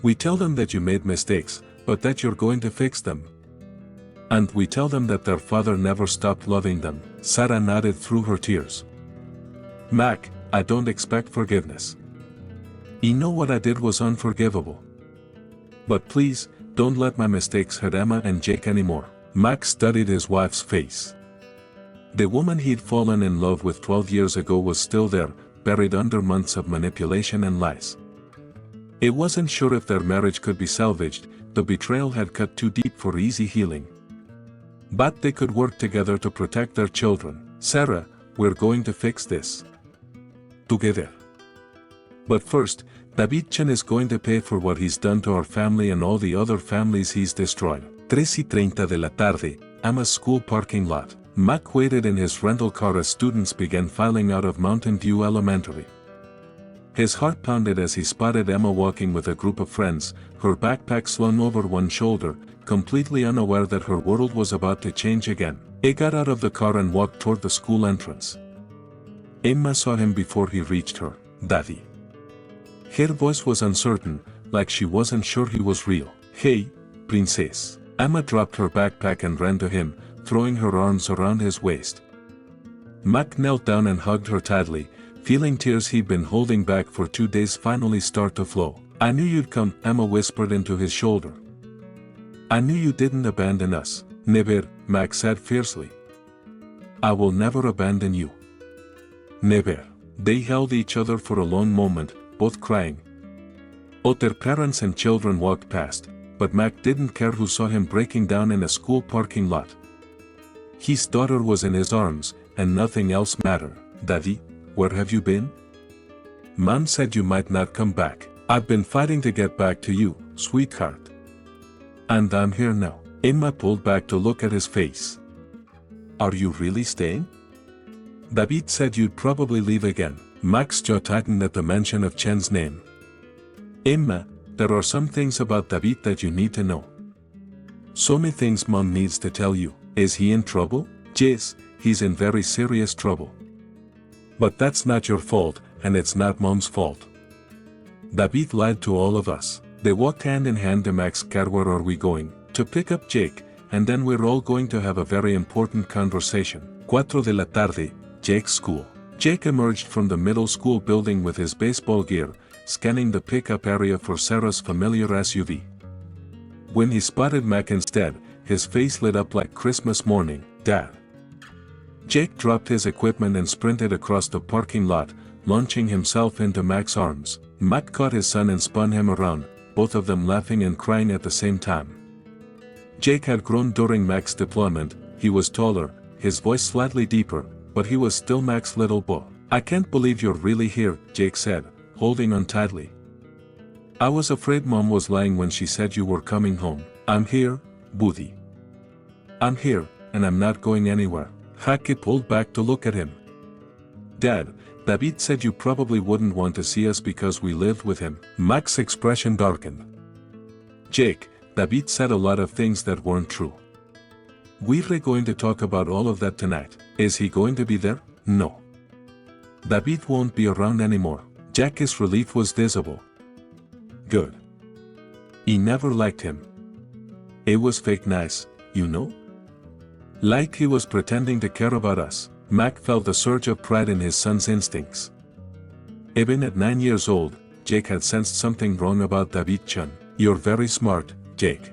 We tell them that you made mistakes, but that you're going to fix them. And we tell them that their father never stopped loving them. Sarah nodded through her tears. Mac, I don't expect forgiveness. You know what I did was unforgivable. But please, don't let my mistakes hurt Emma and Jake anymore. Mac studied his wife's face. The woman he'd fallen in love with 12 years ago was still there, buried under months of manipulation and lies. He wasn't sure if their marriage could be salvaged, the betrayal had cut too deep for easy healing. But they could work together to protect their children. Sarah, we're going to fix this. Together. But first, David Chan is going to pay for what he's done to our family and all the other families he's destroyed. 3:30 de la tarde, Emma's school parking lot. Mac waited in his rental car as students began filing out of Mountain View Elementary. His heart pounded as he spotted Emma walking with a group of friends, her backpack slung over one shoulder, completely unaware that her world was about to change again. He got out of the car and walked toward the school entrance. Emma saw him before he reached her. Daddy. Her voice was uncertain, like she wasn't sure he was real. Hey, princess. Emma dropped her backpack and ran to him, throwing her arms around his waist. Mac knelt down and hugged her tightly, feeling tears he'd been holding back for 2 days finally start to flow. I knew you'd come, Emma whispered into his shoulder. I knew you didn't abandon us. Never, Mac said fiercely. I will never abandon you. Never. They held each other for a long moment, both crying. Other parents and children walked past, but Mac didn't care who saw him breaking down in a school parking lot. His daughter was in his arms, and nothing else mattered. Daddy, where have you been? Mom said you might not come back. I've been fighting to get back to you, sweetheart. And I'm here now. Emma pulled back to look at his face. Are you really staying? David said you'd probably leave again. Mac's jaw tightened at the mention of Chen's name. Emma, there are some things about David that you need to know. So many things Mom needs to tell you. Is he in trouble? Yes, he's in very serious trouble. But that's not your fault, and it's not Mom's fault. David lied to all of us. They walked hand in hand to Mac's car. Where are we going? To pick up Jake, and then we're all going to have a very important conversation. 4 de la tarde, Jake's school. Jake emerged from the middle school building with his baseball gear, scanning the pickup area for Sarah's familiar SUV. When he spotted Mac instead, his face lit up like Christmas morning. Dad. Jake dropped his equipment and sprinted across the parking lot, launching himself into Mac's arms. Mac caught his son and spun him around, both of them laughing and crying at the same time. Jake had grown during Mac's deployment. He was taller, his voice slightly deeper, but he was still Mac's little boy. I can't believe you're really here, Jake said, holding on tightly. I was afraid Mom was lying when she said you were coming home. I'm here, Buddy. I'm here, and I'm not going anywhere. Haki pulled back to look at him. Dad, David said you probably wouldn't want to see us because we lived with him. Mac's expression darkened. Jake, David said a lot of things that weren't true. We're going to talk about all of that tonight. Is he going to be there? No. David won't be around anymore. Jack's relief was visible. Good. He never liked him. It was fake nice, you know? Like he was pretending to care about us. Mac felt a surge of pride in his son's instincts. Even at 9 years old, Jake had sensed something wrong about David-chan. You're very smart, Jake.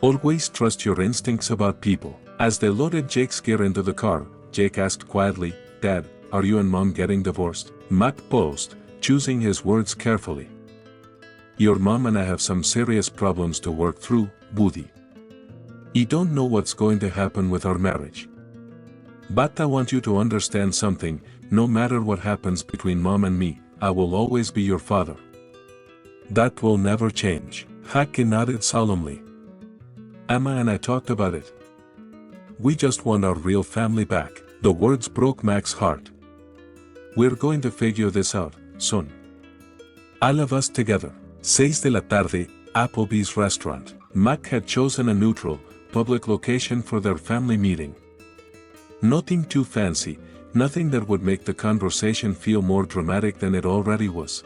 Always trust your instincts about people. As they loaded Jake's gear into the car, Jake asked quietly, Dad, are you and Mom getting divorced? Mac paused, choosing his words carefully. Your mom and I have some serious problems to work through, Buddy. You don't know what's going to happen with our marriage. But I want you to understand something, no matter what happens between Mom and me, I will always be your father. That will never change. Haki nodded solemnly. Emma and I talked about it. We just want our real family back. The words broke Mac's heart. We're going to figure this out, son. All of us together. 6 de la tarde, Applebee's restaurant. Mac had chosen a neutral, public location for their family meeting. Nothing too fancy, nothing that would make the conversation feel more dramatic than it already was.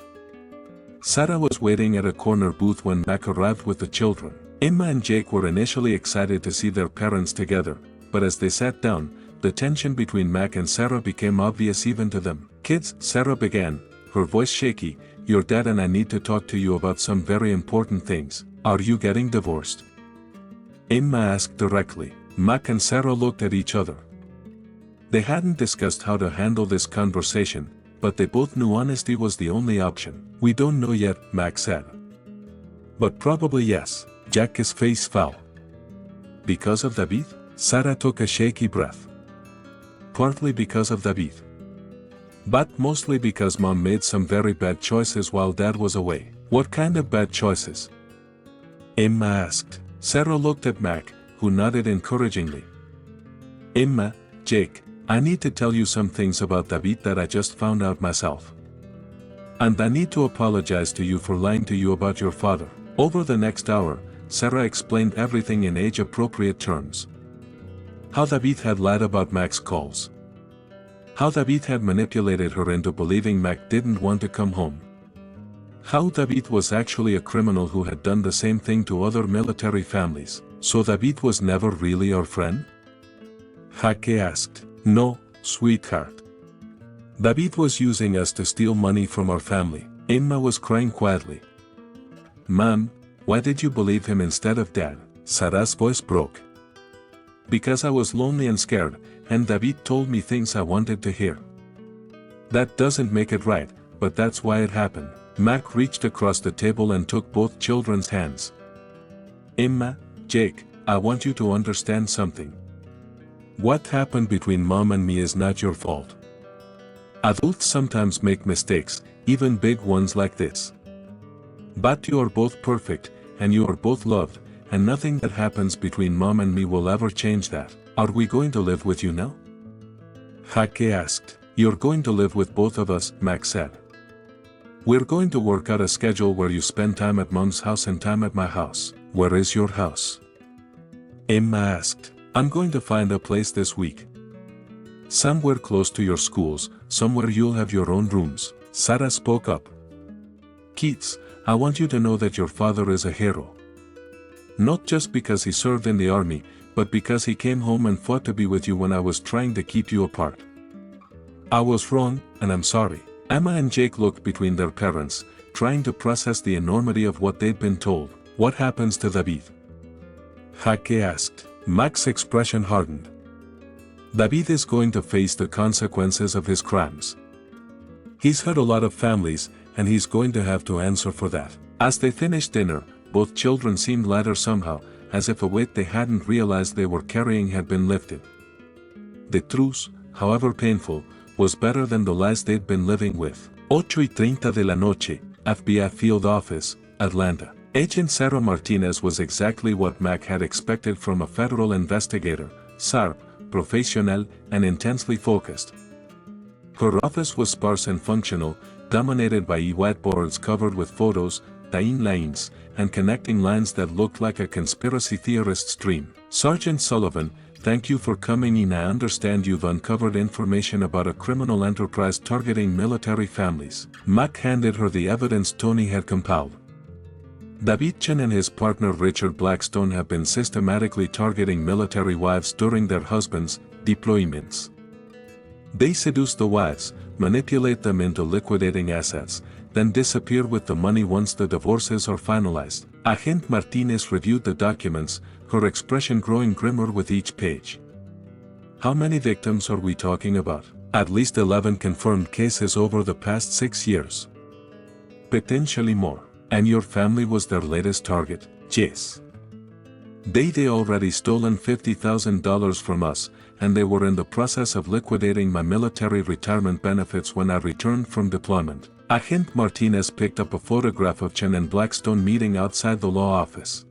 Sarah was waiting at a corner booth when Mac arrived with the children. Emma and Jake were initially excited to see their parents together, but as they sat down, the tension between Mac and Sarah became obvious even to them. Kids, Sarah began, her voice shaky, your dad and I need to talk to you about some very important things. Are you getting divorced? Emma asked directly. Mac and Sarah looked at each other. They hadn't discussed how to handle this conversation, but they both knew honesty was the only option. We don't know yet, Mac said. But probably yes. Jack's face fell. Because of David? Sarah took a shaky breath. Partly because of David. But mostly because Mom made some very bad choices while Dad was away. What kind of bad choices? Emma asked. Sarah looked at Mac, who nodded encouragingly. Emma, Jake, I need to tell you some things about David that I just found out myself. And I need to apologize to you for lying to you about your father. Over the next hour, Sarah explained everything in age-appropriate terms. How David had lied about Mac's calls. How David had manipulated her into believing Mac didn't want to come home. How David was actually a criminal who had done the same thing to other military families. So David was never really our friend? Jaque asked. No, sweetheart. David was using us to steal money from our family. Emma was crying quietly. Mom, why did you believe him instead of Dad? Sarah's voice broke. Because I was lonely and scared, and David told me things I wanted to hear. That doesn't make it right, but that's why it happened. Mac reached across the table and took both children's hands. Emma, Jake, I want you to understand something. What happened between Mom and me is not your fault. Adults sometimes make mistakes, even big ones like this. But you are both perfect, and you are both loved, and nothing that happens between Mom and me will ever change that. Are we going to live with you now? Jaque asked. You're going to live with both of us, Max said. We're going to work out a schedule where you spend time at Mom's house and time at my house. Where is your house? Emma asked. I'm going to find a place this week. Somewhere close to your schools, somewhere you'll have your own rooms. Sarah spoke up. Kids, I want you to know that your father is a hero. Not just because he served in the army, but because he came home and fought to be with you when I was trying to keep you apart. I was wrong, and I'm sorry. Emma and Jake looked between their parents, trying to process the enormity of what they'd been told. What happens to David? Jaque asked. Mac's expression hardened. David is going to face the consequences of his crimes. He's hurt a lot of families, and he's going to have to answer for that. As they finished dinner, both children seemed lighter somehow, as if a weight they hadn't realized they were carrying had been lifted. The truth, however painful, was better than the lies they'd been living with. 8:30 de la noche, FBI Field Office, Atlanta. Agent Sarah Martinez was exactly what Mac had expected from a federal investigator, sharp, professional, and intensely focused. Her office was sparse and functional, dominated by whiteboards covered with photos, timelines, and connecting lines that looked like a conspiracy theorist's dream. Sergeant Sullivan, thank you for coming in. I understand you've uncovered information about a criminal enterprise targeting military families. Mac handed her the evidence Tony had compiled. David Chen and his partner Richard Blackstone have been systematically targeting military wives during their husbands' deployments. They seduce the wives, manipulate them into liquidating assets, then disappear with the money once the divorces are finalized. Agent Martinez reviewed the documents, her expression growing grimmer with each page. How many victims are we talking about? At least 11 confirmed cases over the past 6 years. Potentially more. And your family was their latest target? Yes. They'd already stolen $50,000 from us, and they were in the process of liquidating my military retirement benefits when I returned from deployment. Agent Martinez picked up a photograph of Chen and Blackstone meeting outside the law office.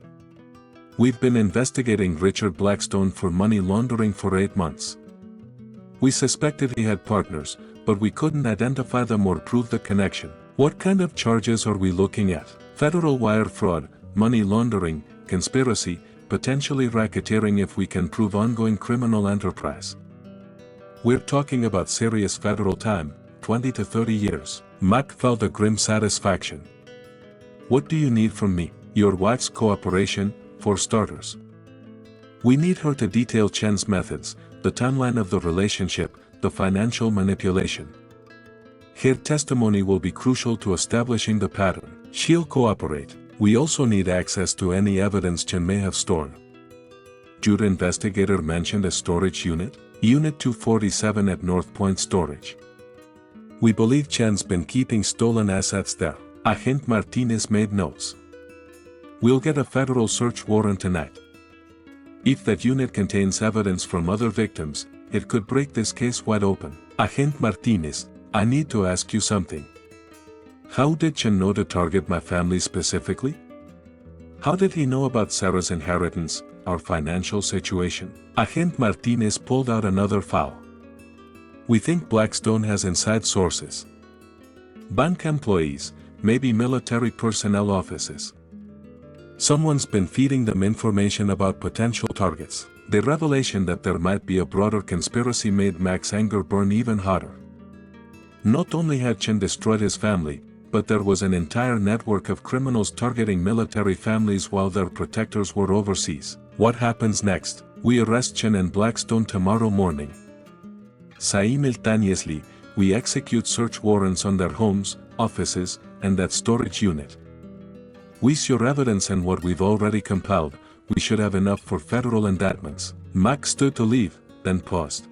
We've been investigating Richard Blackstone for money laundering for 8 months. We suspected he had partners, but we couldn't identify them or prove the connection. What kind of charges are we looking at? Federal wire fraud, money laundering, conspiracy, potentially racketeering if we can prove ongoing criminal enterprise. We're talking about serious federal time, 20 to 30 years. Mac felt a grim satisfaction. What do you need from me? Your wife's cooperation, for starters. We need her to detail Chen's methods, the timeline of the relationship, the financial manipulation. Her testimony will be crucial to establishing the pattern. She'll cooperate. We also need access to any evidence Chen may have stored. Jude investigator mentioned a storage unit, Unit 247 at North Point Storage. We believe Chen's been keeping stolen assets there. Agent Martinez made notes. We'll get a federal search warrant tonight. If that unit contains evidence from other victims, it could break this case wide open. Agent Martinez, I need to ask you something. How did Chen know to target my family specifically? How did he know about Sarah's inheritance, our financial situation? Agent Martinez pulled out another file. We think Blackstone has inside sources. Bank employees, maybe military personnel offices. Someone's been feeding them information about potential targets. The revelation that there might be a broader conspiracy made Mac's anger burn even hotter. Not only had Chen destroyed his family, but there was an entire network of criminals targeting military families while their protectors were overseas. What happens next? We arrest Chen and Blackstone tomorrow morning. Simultaneously, we execute search warrants on their homes, offices, and that storage unit. With your evidence and what we've already compiled, we should have enough for federal indictments. Mac stood to leave, then paused.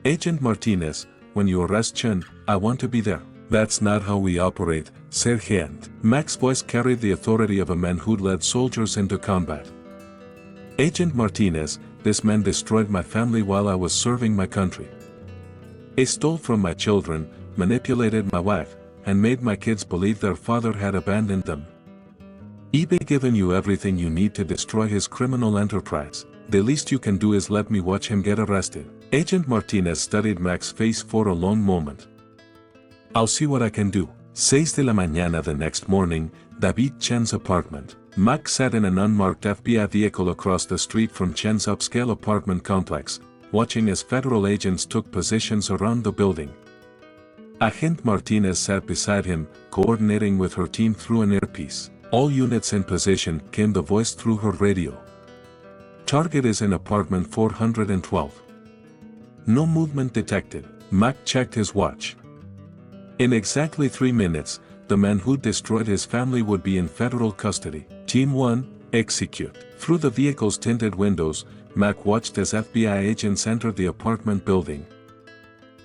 Agent Martinez, when you arrest Chen, I want to be there. That's not how we operate, Sergeant. Mac's voice carried the authority of a man who'd led soldiers into combat. Agent Martinez, this man destroyed my family while I was serving my country. He stole from my children, manipulated my wife, and made my kids believe their father had abandoned them. He's given you everything you need to destroy his criminal enterprise. The least you can do is let me watch him get arrested. Agent Martinez studied Mac's face for a long moment. I'll see what I can do. 6 de la mañana the next morning, David Chen's apartment. Mac sat in an unmarked FBI vehicle across the street from Chen's upscale apartment complex, watching as federal agents took positions around the building. Agent Martinez sat beside him, coordinating with her team through an earpiece. All units in position, came the voice through her radio. Target is in apartment 412. No movement detected. Mac checked his watch. In exactly 3 minutes, the man who destroyed his family would be in federal custody. Team 1, execute. Through the vehicle's tinted windows, Mac watched as FBI agents entered the apartment building.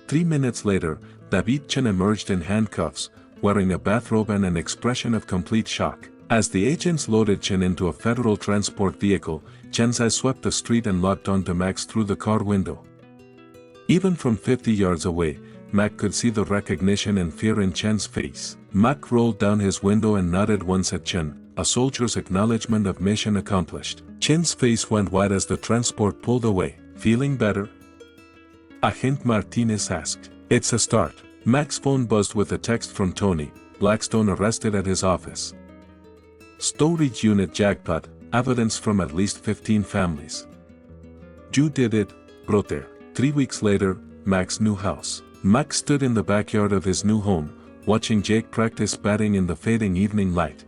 3 minutes later, David Chen emerged in handcuffs, wearing a bathrobe and an expression of complete shock. As the agents loaded Chen into a federal transport vehicle, Chen's eyes swept the street and locked onto Mac's through the car window. Even from 50 yards away, Mac could see the recognition and fear in Chen's face. Mac rolled down his window and nodded once at Chen, a soldier's acknowledgement of mission accomplished. Chen's face went white as the transport pulled away. Feeling better? Agent Martinez asked. It's a start. Mac's phone buzzed with a text from Tony, Blackstone arrested at his office. Storage unit jackpot, evidence from at least 15 families. You did it, brother. 3 weeks later, Mac's new house. Mac stood in the backyard of his new home, watching Jake practice batting in the fading evening light.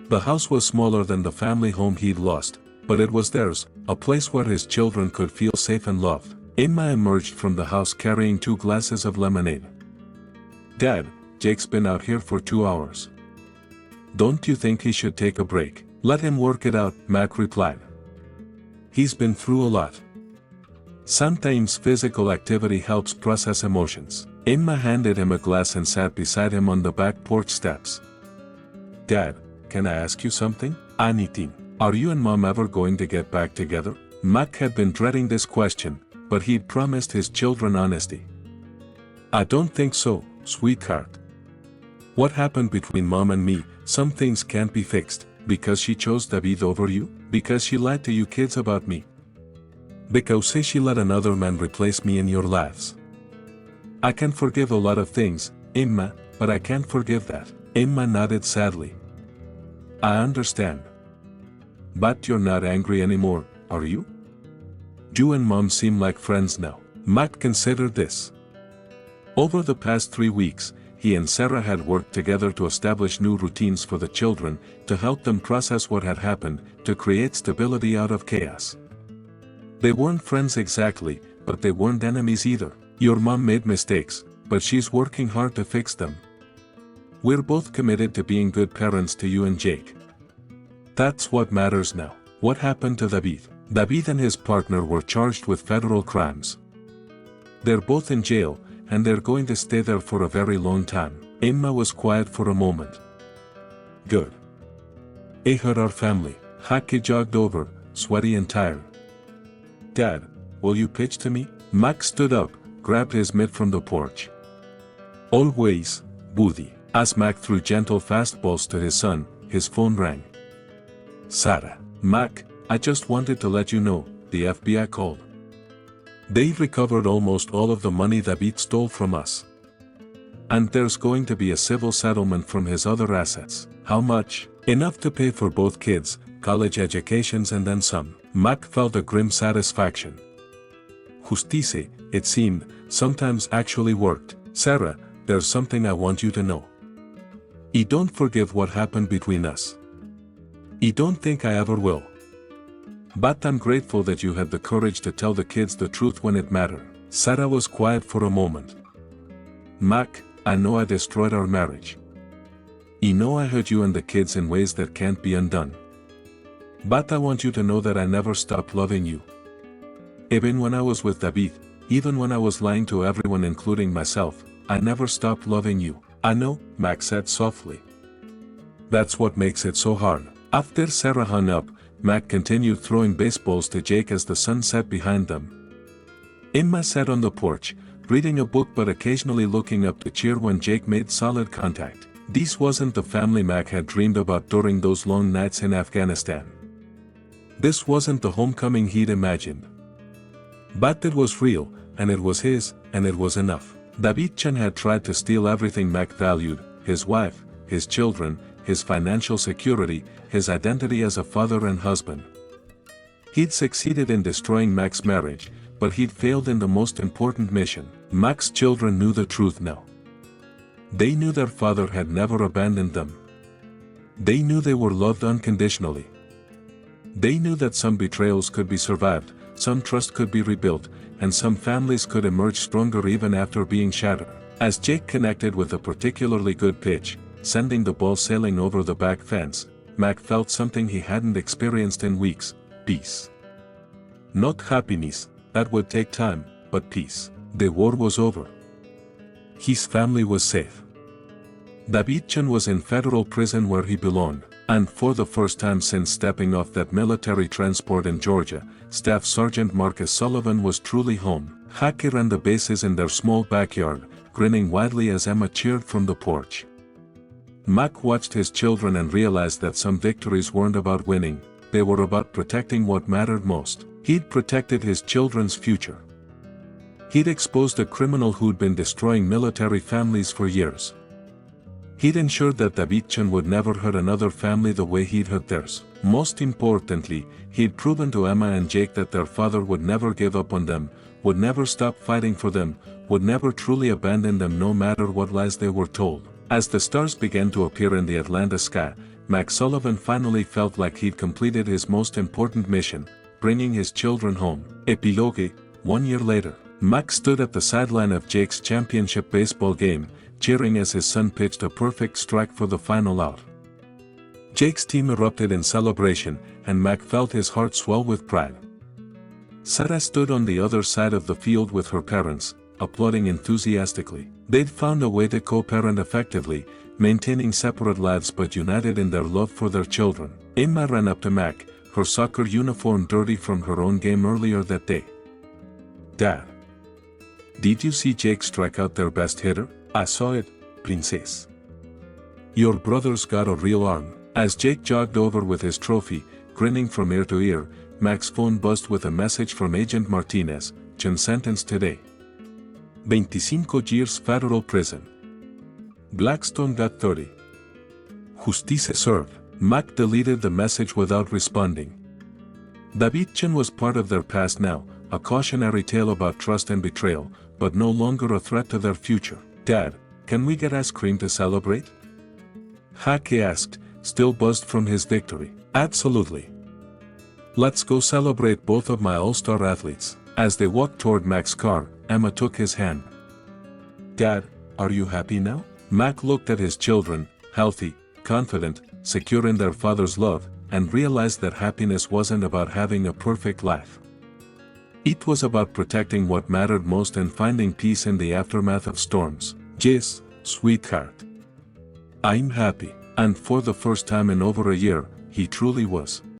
The house was smaller than the family home he'd lost, but it was theirs, a place where his children could feel safe and loved. Emma emerged from the house carrying 2 glasses of lemonade. Dad, Jake's been out here for 2 hours. Don't you think he should take a break? Let him work it out, Mac replied. He's been through a lot. Sometimes physical activity helps process emotions. Emma handed him a glass and sat beside him on the back porch steps. Dad, can I ask you something? Anything. Are you and Mom ever going to get back together? Mac had been dreading this question, but he'd promised his children honesty. I don't think so, sweetheart. What happened between Mom and me? Some things can't be fixed. Because she chose David over you? Because she lied to you kids about me? Because she let another man replace me in your lives? I can forgive a lot of things, Emma, but I can't forgive that. Emma nodded sadly. I understand. But you're not angry anymore, are you? You and Mom seem like friends now. Mac considered this. Over the past 3 weeks, he and Sarah had worked together to establish new routines for the children, to help them process what had happened, to create stability out of chaos. They weren't friends exactly, but they weren't enemies either. Your mom made mistakes, but she's working hard to fix them. We're both committed to being good parents to you and Jake. That's what matters now. What happened to David? David and his partner were charged with federal crimes. They're both in jail, and they're going to stay there for a very long time. Emma was quiet for a moment. Good. I heard our family. Haki jogged over, sweaty and tired. Dad, will you pitch to me? Mac stood up, grabbed his mitt from the porch. Always, Buddy. As Mac threw gentle fastballs to his son, his phone rang. Sarah. Mac, I just wanted to let you know, the FBI called. They recovered almost all of the money David stole from us. And there's going to be a civil settlement from his other assets. How much? Enough to pay for both kids, college educations and then some. Mac felt a grim satisfaction. Justice, it seemed, sometimes actually worked. Sarah, there's something I want you to know. I don't forgive what happened between us. I don't think I ever will. But I'm grateful that you had the courage to tell the kids the truth when it mattered. Sarah was quiet for a moment. Mac, I know I destroyed our marriage. I know I hurt you and the kids in ways that can't be undone. But I want you to know that I never stopped loving you. Even when I was with David, even when I was lying to everyone including myself, I never stopped loving you. I know, Mac said softly. That's what makes it so hard. After Sarah hung up, Mac continued throwing baseballs to Jake as the sun set behind them. Emma sat on the porch, reading a book but occasionally looking up to cheer when Jake made solid contact. This wasn't the family Mac had dreamed about during those long nights in Afghanistan. This wasn't the homecoming he'd imagined. But it was real, and it was his, and it was enough. David Chen had tried to steal everything Mac valued: his wife, his children, his financial security, his identity as a father and husband. He'd succeeded in destroying Mac's marriage, but he'd failed in the most important mission. Mac's children knew the truth now. They knew their father had never abandoned them. They knew they were loved unconditionally. They knew that some betrayals could be survived, some trust could be rebuilt, and some families could emerge stronger even after being shattered. As Jake connected with a particularly good pitch, sending the ball sailing over the back fence, Mac felt something he hadn't experienced in weeks: peace. Not happiness, that would take time, but peace. The war was over. His family was safe. David Chen was in federal prison where he belonged, and for the first time since stepping off that military transport in Georgia, Staff Sergeant Marcus Sullivan was truly home. Hockey ran the bases in their small backyard, grinning widely as Emma cheered from the porch. Mac watched his children and realized that some victories weren't about winning, they were about protecting what mattered most. He'd protected his children's future. He'd exposed a criminal who'd been destroying military families for years. He'd ensured that David Chen would never hurt another family the way he'd hurt theirs. Most importantly, he'd proven to Emma and Jake that their father would never give up on them, would never stop fighting for them, would never truly abandon them no matter what lies they were told. As the stars began to appear in the Atlanta sky, Mac Sullivan finally felt like he'd completed his most important mission, bringing his children home. Epilogue. 1 year later, Mac stood at the sideline of Jake's championship baseball game, cheering as his son pitched a perfect strike for the final out. Jake's team erupted in celebration, and Mac felt his heart swell with pride. Sarah stood on the other side of the field with her parents, applauding enthusiastically. They'd found a way to co-parent effectively, maintaining separate lives but united in their love for their children. Emma ran up to Mac, her soccer uniform dirty from her own game earlier that day. Dad, did you see Jake strike out their best hitter? I saw it, princess. Your brother's got a real arm. As Jake jogged over with his trophy, grinning from ear to ear, Mac's phone buzzed with a message from Agent Martinez: Chen sentenced today. 25 years federal prison. Blackstone got 30. Justicia served. Mac deleted the message without responding. David Chen was part of their past now, a cautionary tale about trust and betrayal, but no longer a threat to their future. Dad, can we get ice cream to celebrate? Hockey asked, still buzzed from his victory. Absolutely. Let's go celebrate both of my all-star athletes. As they walked toward Mac's car, Emma took his hand. Dad, are you happy now? Mac looked at his children, healthy, confident, secure in their father's love, and realized that happiness wasn't about having a perfect life. It was about protecting what mattered most and finding peace in the aftermath of storms. Yes, sweetheart. I'm happy. And for the first time in over a year, he truly was.